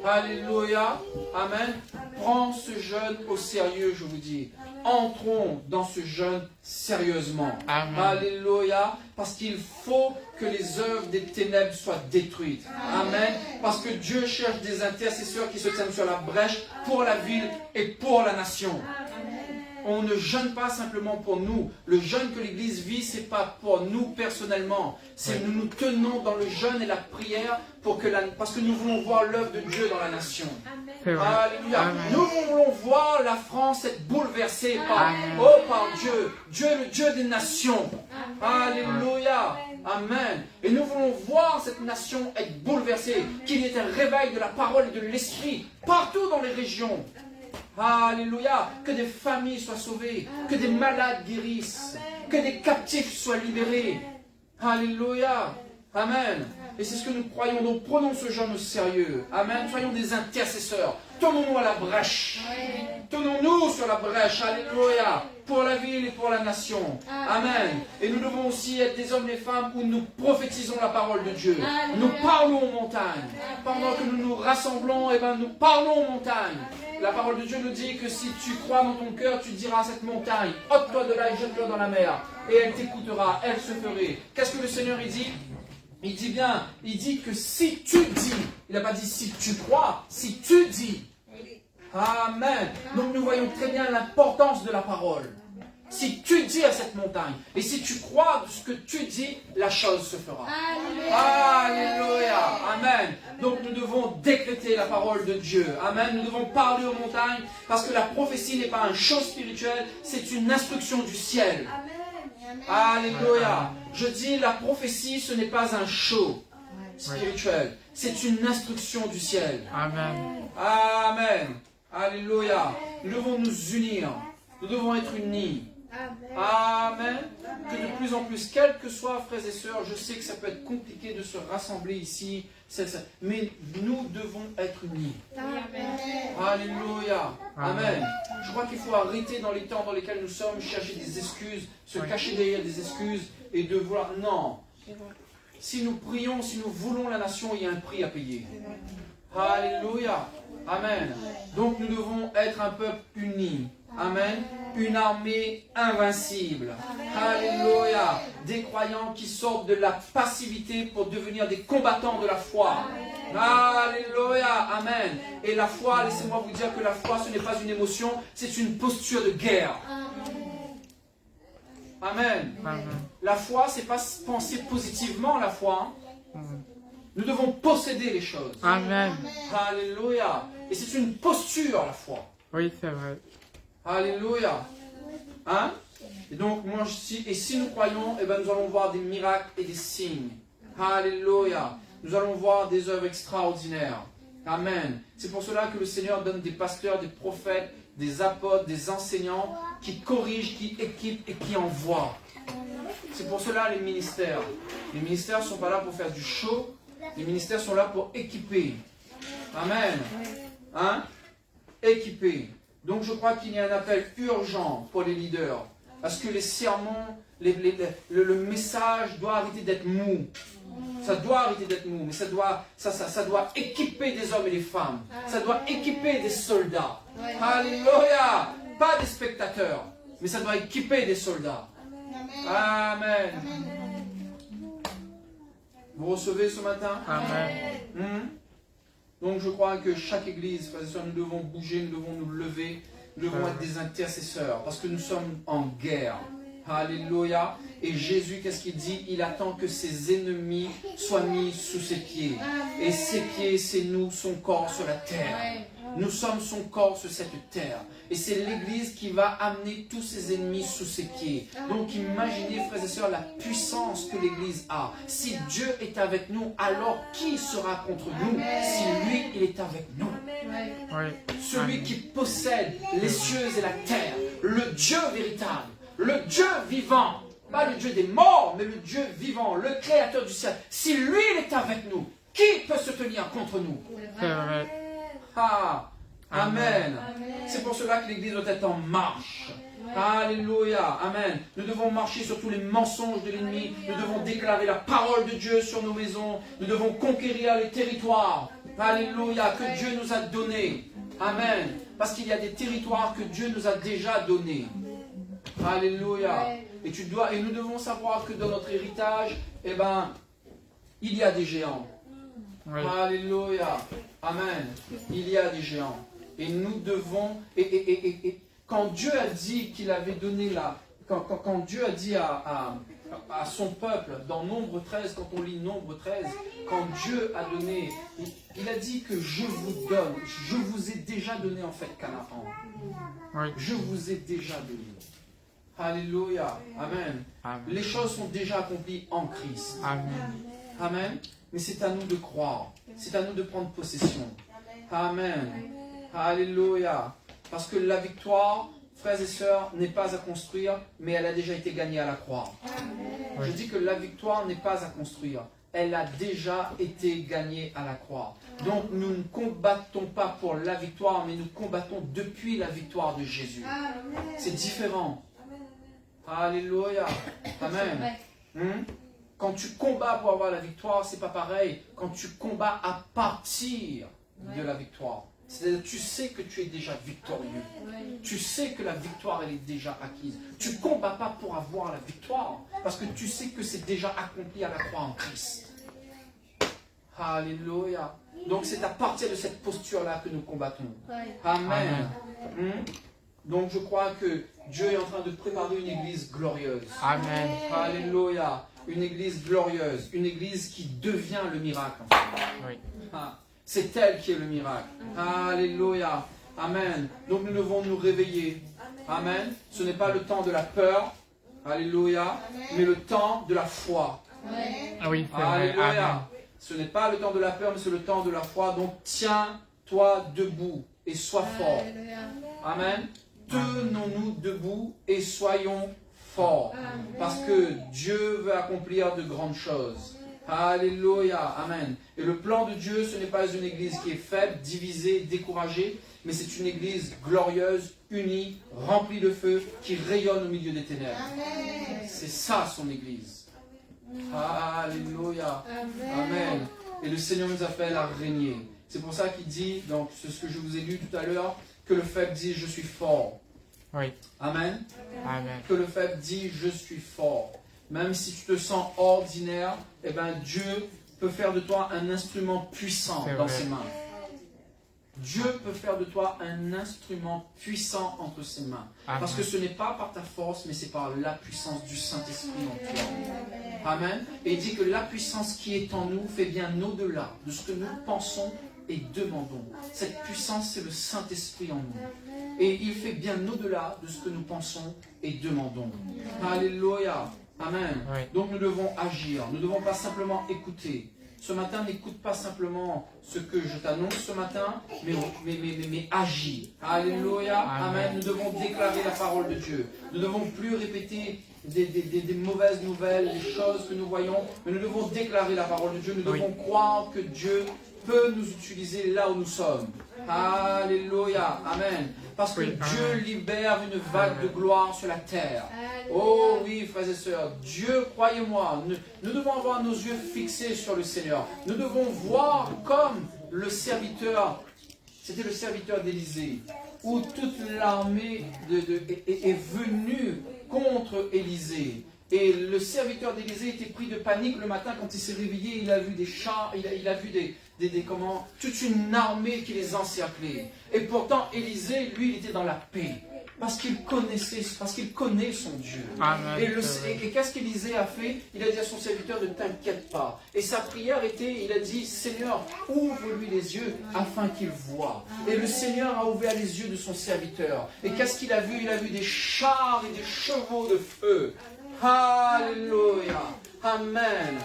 Alléluia, amen. Prends ce jeûne au sérieux, je vous dis. Entrons dans ce jeûne sérieusement. Amen. Alléluia. Parce qu'il faut que les œuvres des ténèbres soient détruites. Amen. Parce que Dieu cherche des intercesseurs qui se tiennent sur la brèche pour la ville et pour la nation. On ne jeûne pas simplement pour nous. Le jeûne que l'Église vit, ce n'est pas pour nous personnellement. C'est nous nous tenons dans le jeûne et la prière parce que nous voulons voir l'œuvre de Dieu dans la nation. Alléluia. Amen. Nous voulons voir la France être bouleversée par Dieu. Dieu est le Dieu des nations. Alléluia. Amen. Et nous voulons voir cette nation être bouleversée. Qu'il y ait un réveil de la parole et de l'esprit partout dans les régions. Alléluia. Que des familles soient sauvées, que des malades guérissent, que des captifs soient libérés. Alléluia. Amen. Et c'est ce que nous croyons. Donc prenons ce jeûne au sérieux. Amen. Soyons des intercesseurs. Tenons-nous à la brèche. Tenons-nous sur la brèche. Alléluia. Pour la ville et pour la nation. Amen. Et nous devons aussi être des hommes et des femmes où nous prophétisons la parole de Dieu. Nous parlons aux montagnes. Pendant que nous nous rassemblons, nous parlons aux montagnes. La parole de Dieu nous dit que si tu crois dans ton cœur, tu diras à cette montagne, ôte-toi de là et jette-le dans la mer. Et elle t'écoutera, elle se ferait. Qu'est-ce que le Seigneur dit? Il dit bien, il dit que si tu dis, il n'a pas dit si tu crois, si tu dis. Amen. Donc nous voyons très bien l'importance de la parole. Si tu dis à cette montagne, et si tu crois ce que tu dis, la chose se fera. Alléluia. Amen. Donc nous devons décréter la parole de Dieu. Amen. Nous devons parler aux montagnes, parce que la prophétie n'est pas un show spirituel, c'est une instruction du ciel. Alléluia. Je dis, la prophétie, ce n'est pas un show spirituel, c'est une instruction du ciel. Amen. Amen. Alléluia. Nous devons nous unir. Nous devons être unis. Amen. Que de plus en plus, quels que soient, frères et sœurs, je sais que ça peut être compliqué de se rassembler ici, mais nous devons être unis. Alléluia. Amen. Je crois qu'il faut arrêter dans les temps dans lesquels nous sommes, chercher des excuses, se cacher derrière des excuses et de vouloir... Non. Si nous prions, si nous voulons la nation, il y a un prix à payer. Alléluia. Amen. Donc nous devons être un peuple uni. Amen. Une armée invincible. Alléluia. Des croyants qui sortent de la passivité pour devenir des combattants de la foi. Alléluia. Amen. Et la foi, laissez-moi vous dire que la foi, ce n'est pas une émotion, c'est une posture de guerre. Amen. La foi, c'est pas penser positivement la foi. Nous devons posséder les choses. Amen. Alléluia. Et c'est une posture, la foi. Oui, c'est vrai. Alléluia. Hein? Et donc, si nous croyons, nous allons voir des miracles et des signes. Alléluia. Nous allons voir des œuvres extraordinaires. Amen. C'est pour cela que le Seigneur donne des pasteurs, des prophètes, des apôtres, des enseignants qui corrigent, qui équipent et qui envoient. C'est pour cela les ministères. Les ministères ne sont pas là pour faire du show. Les ministères sont là pour équiper. Amen. Hein? Équiper. Donc je crois qu'il y a un appel urgent pour les leaders. Parce que les sermons, le message doit arrêter d'être mou. Ça doit arrêter d'être mou, mais ça doit équiper des hommes et des femmes. Ça doit équiper des soldats. Alléluia. Pas des spectateurs, mais ça doit équiper des soldats. Amen. Vous recevez ce matin? Amen. Donc je crois que chaque église, frères et sœurs, nous devons bouger, nous devons nous lever, nous devons être des intercesseurs, parce que nous sommes en guerre. Alléluia. Et Jésus, qu'est-ce qu'il dit? Il attend que ses ennemis soient mis sous ses pieds. Et ses pieds, c'est nous, son corps sur la terre. Nous sommes son corps sur cette terre. Et c'est l'Église qui va amener tous ses ennemis sous ses pieds. Donc imaginez, frères et sœurs, la puissance que l'Église a. Si Dieu est avec nous, alors qui sera contre nous? Si lui, il est avec nous. Celui qui possède les cieux et la terre le Dieu véritable, le Dieu vivant, pas le Dieu des morts, mais le Dieu vivant, le créateur du ciel. Si lui il est avec nous, qui peut se tenir contre nous? C'est vrai. Ah, Amen. Amen. C'est pour cela que l'Église doit être en marche. Alléluia, Amen. Nous devons marcher sur tous les mensonges de l'ennemi. Nous devons déclarer la parole de Dieu sur nos maisons. Nous devons conquérir les territoires. Alléluia, que Dieu nous a donnés. Amen. Parce qu'il y a des territoires que Dieu nous a déjà donnés. Alléluia. Et nous devons savoir que dans notre héritage, eh ben, il y a des géants. Oui. Alléluia. Amen. Il y a des géants. Et nous devons... Et quand Dieu a dit qu'il avait donné la... Quand Dieu a dit à son peuple, dans Nombre 13, quand on lit Nombre 13, quand Dieu a donné... Il a dit que je vous donne, je vous ai déjà donné en fait Canaan. Oui. Je vous ai déjà donné. Alléluia. Amen. Amen. Les choses sont déjà accomplies en Christ. Amen. Amen. Mais c'est à nous de croire. C'est à nous de prendre possession. Amen. Alléluia. Parce que la victoire, frères et sœurs, n'est pas à construire, mais elle a déjà été gagnée à la croix. Je dis que la victoire n'est pas à construire. Elle a déjà été gagnée à la croix. Donc nous ne combattons pas pour la victoire, mais nous combattons depuis la victoire de Jésus. C'est différent. Alléluia. Amen. Quand tu combats pour avoir la victoire, c'est pas pareil. Quand tu combats à partir de la victoire. C'est-à-dire tu sais que tu es déjà victorieux. Tu sais que la victoire, elle est déjà acquise. Tu ne combats pas pour avoir la victoire, parce que tu sais que c'est déjà accompli à la croix en Christ. Alléluia. Donc c'est à partir de cette posture-là que nous combattons. Amen. Donc je crois que Dieu est en train de préparer une église glorieuse. Amen. Alléluia. Une église glorieuse. Une église qui devient le miracle. En fait. Oui. C'est elle qui est le miracle. Alléluia. Amen. Donc nous devons nous réveiller. Amen. Ce n'est pas le temps de la peur. Alléluia. Mais le temps de la foi. Oui, c'est vrai. Amen. Alléluia. Ce n'est pas le temps de la peur, mais c'est le temps de la foi. Donc tiens-toi debout et sois fort. Amen. Tenons-nous debout et soyons forts. Parce que Dieu veut accomplir de grandes choses. Alléluia. Amen. Et le plan de Dieu, ce n'est pas une église qui est faible, divisée, découragée, mais c'est une église glorieuse, unie, remplie de feu, qui rayonne au milieu des ténèbres. C'est ça son église. Alléluia. Amen. Et le Seigneur nous appelle à régner. C'est pour ça qu'il dit, donc c'est ce que je vous ai lu tout à l'heure, que le faible dit je suis fort. Oui. Amen. Amen. Que le faible dit je suis fort. Même si tu te sens ordinaire, eh ben Dieu peut faire de toi un instrument puissant dans ses mains. Dieu peut faire de toi un instrument puissant entre ses mains. Amen. Parce que ce n'est pas par ta force, mais c'est par la puissance du Saint-Esprit en toi. Amen. Et il dit que la puissance qui est en nous fait bien au-delà de ce que nous pensons et demandons. Cette puissance, c'est le Saint-Esprit en nous. Et il fait bien au-delà de ce que nous pensons et demandons. Alléluia. Amen. Oui. Donc nous devons agir. Nous ne devons pas simplement écouter. Ce matin, n'écoute pas simplement ce que je t'annonce ce matin, mais agis. Alléluia. Amen. Nous devons déclarer la parole de Dieu. Nous ne devons plus répéter des mauvaises nouvelles, des choses que nous voyons, mais nous devons déclarer la parole de Dieu. Nous devons croire que Dieu peut nous utiliser là où nous sommes. Alléluia. Amen. Parce que Dieu libère une vague de gloire sur la terre. Oh oui, frères et sœurs, Dieu, croyez-moi, nous devons avoir nos yeux fixés sur le Seigneur. Nous devons voir comme le serviteur, c'était le serviteur d'Élisée, où toute l'armée est venue contre Élisée. Et le serviteur d'Élisée était pris de panique le matin quand il s'est réveillé. Il a vu des chars, il a vu toute une armée qui les encerclait. Et pourtant, Élisée, lui, il était dans la paix. Parce qu'il connaît son Dieu. Amen. Et qu'est-ce qu'Élisée a fait? Il a dit à son serviteur, ne t'inquiète pas. Et sa prière était, il a dit, Seigneur, ouvre-lui les yeux afin qu'il voie. Et le Seigneur a ouvert les yeux de son serviteur. Et qu'est-ce qu'il a vu? Il a vu des chars et des chevaux de feu. Alléluia. Amen.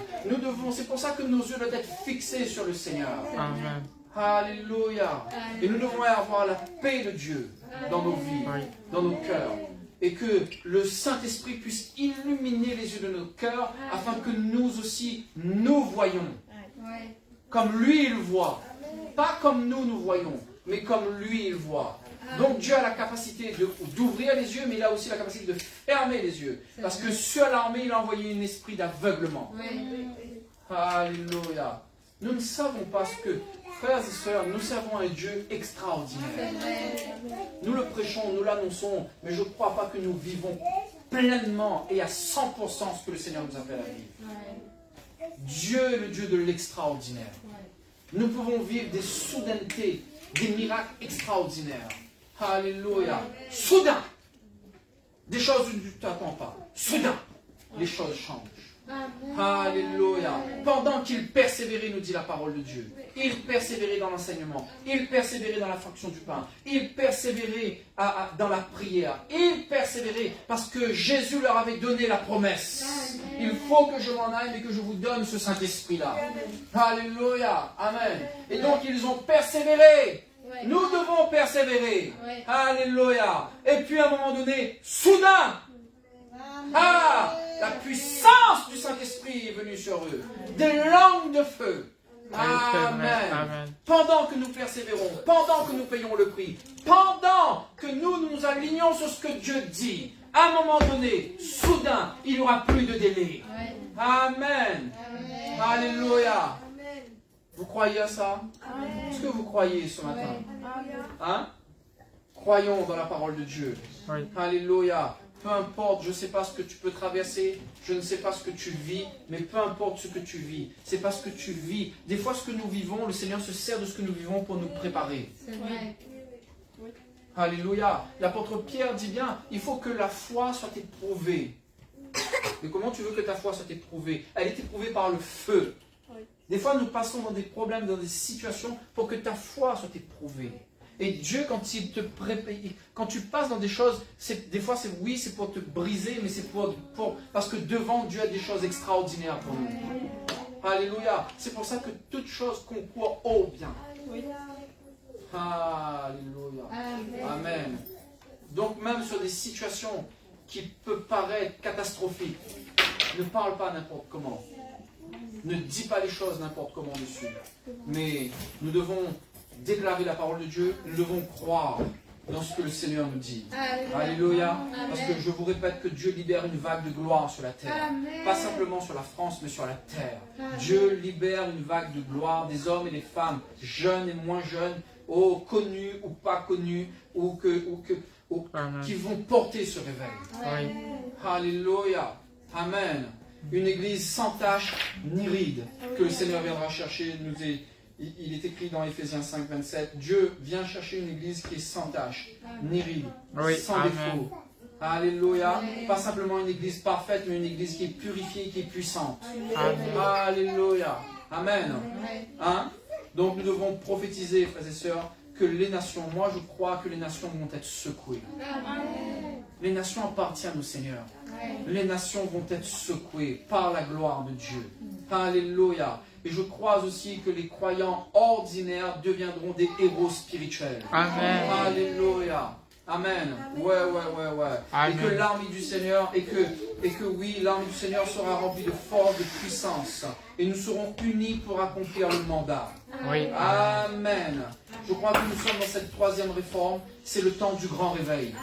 C'est pour ça que nos yeux doivent être fixés sur le Seigneur. Amen. Alléluia. Et nous devons avoir la paix de Dieu. dans nos vies, dans nos cœurs. Et que le Saint-Esprit puisse illuminer les yeux de nos cœurs afin que nous aussi, nous voyons. Comme lui, il voit. Pas comme nous voyons, mais comme lui, il voit. Donc Dieu a la capacité d'ouvrir les yeux, mais il a aussi la capacité de fermer les yeux. Parce que sur l'armée, il a envoyé un esprit d'aveuglement. Alléluia. Nous ne savons pas ce que, frères et sœurs, nous servons un Dieu extraordinaire. Nous le prêchons, nous l'annonçons, mais je ne crois pas que nous vivons pleinement et à 100% ce que le Seigneur nous appelle à vivre. Dieu est le Dieu de l'extraordinaire. Nous pouvons vivre des soudainetés, des miracles extraordinaires. Alléluia. Soudain. Des choses où tu ne t'attends pas. Soudain. Les choses changent. Alléluia. Pendant qu'il persévérait, nous dit la parole de Dieu. Il persévérait dans l'enseignement. Il persévérait dans la fraction du pain. Il persévérait dans la prière. Il persévérait parce que Jésus leur avait donné la promesse. Il faut que je m'en aille et que je vous donne ce Saint-Esprit-là. Alléluia. Amen. Et donc ils ont persévéré. Nous devons persévérer. Alléluia. Et puis à un moment donné, soudain, la puissance du Saint-Esprit est venue sur eux. Des langues de feu. Amen. Pendant que nous persévérons, pendant que nous payons le prix, pendant que nous nous alignons sur ce que Dieu dit, à un moment donné, soudain, il n'y aura plus de délai. Amen. Alléluia. Vous croyez à ça? Est-ce que vous croyez ce matin? Hein? Croyons dans la parole de Dieu. Alléluia. Peu importe, je ne sais pas ce que tu peux traverser, je ne sais pas ce que tu vis, mais peu importe ce que tu vis, c'est parce que tu vis. Des fois, ce que nous vivons, le Seigneur se sert de ce que nous vivons pour nous préparer. C'est vrai. Alléluia. L'apôtre Pierre dit bien, il faut que la foi soit éprouvée. Mais comment tu veux que ta foi soit éprouvée? Elle est éprouvée par le feu. Des fois, nous passons dans des problèmes, dans des situations pour que ta foi soit éprouvée. Et Dieu, quand il te prépare, quand tu passes dans des choses, des fois c'est pour te briser, mais c'est parce que devant Dieu a des choses extraordinaires pour nous. Alléluia. C'est pour ça que toute chose concourt au bien. Alléluia. Amen. Donc même sur des situations qui peuvent paraître catastrophiques, ne parle pas n'importe comment. Ne dis pas les choses n'importe comment dessus. Mais nous devons déclarer la parole de Dieu, nous devons croire dans ce que le Seigneur nous dit. Alléluia. Parce que je vous répète que Dieu libère une vague de gloire sur la terre. Pas simplement sur la France, mais sur la terre. Dieu libère une vague de gloire des hommes et des femmes, jeunes et moins jeunes, connus ou pas connus, qui vont porter ce réveil. Alléluia. Amen. Une église sans tache ni ride que le Seigneur viendra chercher. Il est écrit dans Éphésiens 5, 27, Dieu vient chercher une église qui est sans tache, ni ride, sans défaut. Alléluia. Pas simplement une église parfaite, mais une église qui est purifiée, qui est puissante. Alléluia. Amen. Hein? Donc nous devons prophétiser, frères et sœurs, que les nations, moi je crois que les nations vont être secouées. Les nations appartiennent au Seigneur. Les nations vont être secouées par la gloire de Dieu. Alléluia. Et je crois aussi que les croyants ordinaires deviendront des héros spirituels. Amen. Alléluia. Amen. Ouais. Amen. Et que l'armée du Seigneur, et que oui, l'armée du Seigneur sera remplie de force, de puissance. Et nous serons unis pour accomplir le mandat. Oui. Amen. Je crois que nous sommes dans cette troisième réforme. C'est le temps du grand réveil.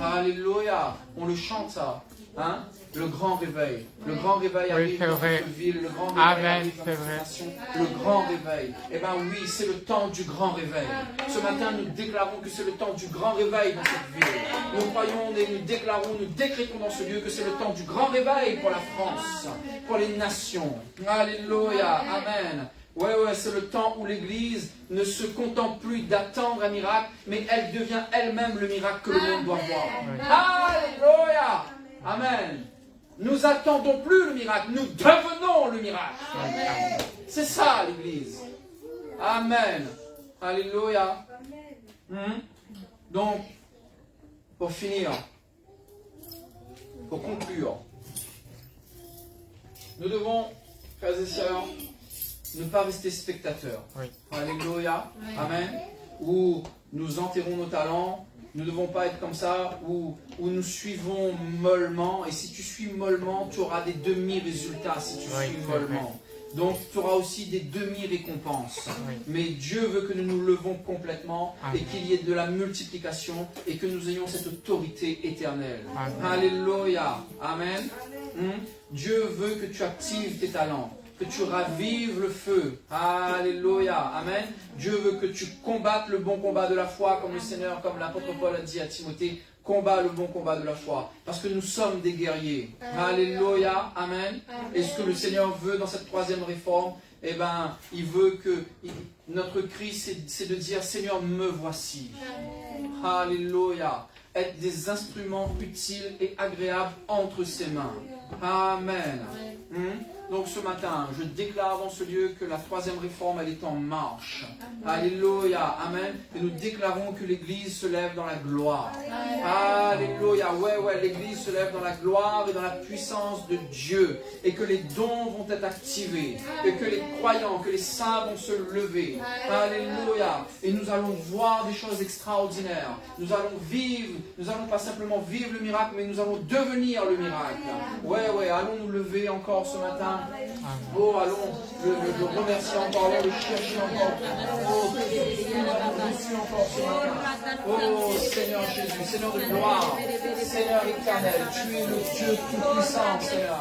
Alléluia. On le chante ça. Hein? Le grand réveil. Le grand réveil arrive dans notre ville. Le grand réveil arrive dans notre nation. Le grand réveil. Eh bien oui, c'est le temps du grand réveil. Ce matin, nous déclarons que c'est le temps du grand réveil dans cette ville. Nous croyons et nous déclarons, nous décrétons dans ce lieu que c'est le temps du grand réveil pour la France, pour les nations. Alléluia. Amen. Ouais, c'est le temps où l'Église ne se contente plus d'attendre un miracle, mais elle devient elle-même le miracle que le monde doit voir. Alléluia. Amen. Nous attendons plus le miracle, nous devenons le miracle. C'est ça l'Église. Amen. Alléluia. Donc, pour finir, pour conclure, nous devons, frères et sœurs, ne pas rester spectateurs. Alléluia. Amen. Où nous enterrons nos talents Nous ne devons pas être comme ça où nous suivons mollement. Et si tu suis mollement, tu auras des demi-résultats si tu suis mollement. Donc tu auras aussi des demi-récompenses. Mais Dieu veut que nous nous levons complètement et qu'il y ait de la multiplication et que nous ayons cette autorité éternelle. Alléluia. Amen. Dieu veut que tu actives tes talents, que tu ravives le feu. Alléluia. Amen. Dieu veut que tu combattes le bon combat de la foi, comme le Seigneur, comme l'apôtre Paul a dit à Timothée, combat le bon combat de la foi. Parce que nous sommes des guerriers. Alléluia. Amen. Et ce que le Seigneur veut dans cette troisième réforme, eh ben, il veut que notre cri, c'est de dire, Seigneur, me voici. Alléluia. Être des instruments utiles et agréables entre ses mains. Amen. Donc ce matin, je déclare dans ce lieu que la troisième réforme, elle est en marche. Alléluia. Amen. Et nous déclarons que l'Église se lève dans la gloire. Alléluia. Ouais, l'Église se lève dans la gloire et dans la puissance de Dieu. Et que les dons vont être activés. Et que les croyants, que les saints vont se lever. Alléluia. Et nous allons voir des choses extraordinaires. Nous allons vivre, nous allons pas simplement vivre le miracle, mais nous allons devenir le miracle. Ouais, allons nous lever encore ce matin. Oh, allons le remercier encore, allons le chercher encore. Oh, merci encore ce matin. Oh, Seigneur Jésus, Seigneur de gloire, Seigneur éternel, tu es le Dieu tout-puissant, Seigneur.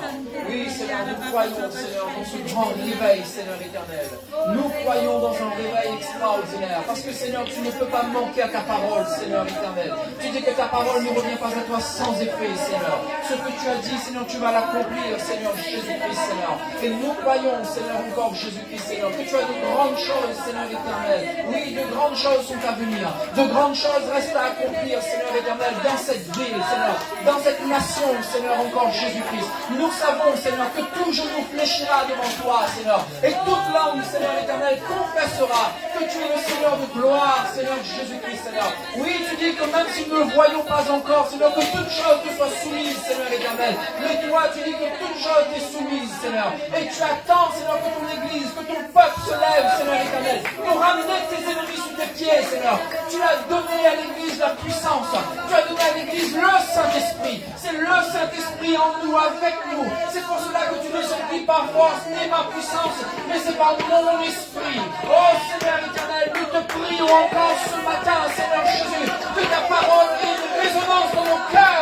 Oui, Seigneur, nous croyons, Seigneur, dans ce grand réveil, Seigneur éternel. Nous croyons dans un réveil extraordinaire, parce que, Seigneur, tu ne peux pas manquer à ta parole, Seigneur éternel. Tu dis que ta parole ne revient pas à toi sans effet, Seigneur. Ce que tu as dit, Seigneur, tu vas l'accomplir, Seigneur Jésus-Christ, Seigneur. Et nous croyons, Seigneur, encore Jésus-Christ, Seigneur, que tu as de grandes choses, Seigneur éternel. Oui, de grandes choses sont à venir. De grandes choses restent à accomplir, Seigneur éternel, dans cette ville, Seigneur, dans cette nation, Seigneur, encore Jésus-Christ. Nous savons, Seigneur, que tout genou fléchira devant toi, Seigneur. Et toute langue, Seigneur éternel, confessera que tu es le Seigneur de gloire, Seigneur Jésus-Christ, Seigneur. Oui, tu dis que même si nous ne le voyons pas encore, Seigneur, que toute chose te soit soumise, Seigneur éternel. Mais toi, tu dis que toute chose t'est soumise, Seigneur. Et tu attends, Seigneur, que ton Église, que ton peuple se lève, Seigneur éternel, pour ramener tes ennemis sous tes pieds, Seigneur. Tu as donné à l'Église la puissance. Tu as donné à l'Église le Saint-Esprit. C'est le Saint-Esprit en nous, avec nous. C'est pour cela que tu ne dis par force ni par puissance, mais c'est par mon esprit. Oh Seigneur éternel, nous te prions encore ce matin, Seigneur Jésus, que ta parole ait une résonance dans nos cœurs.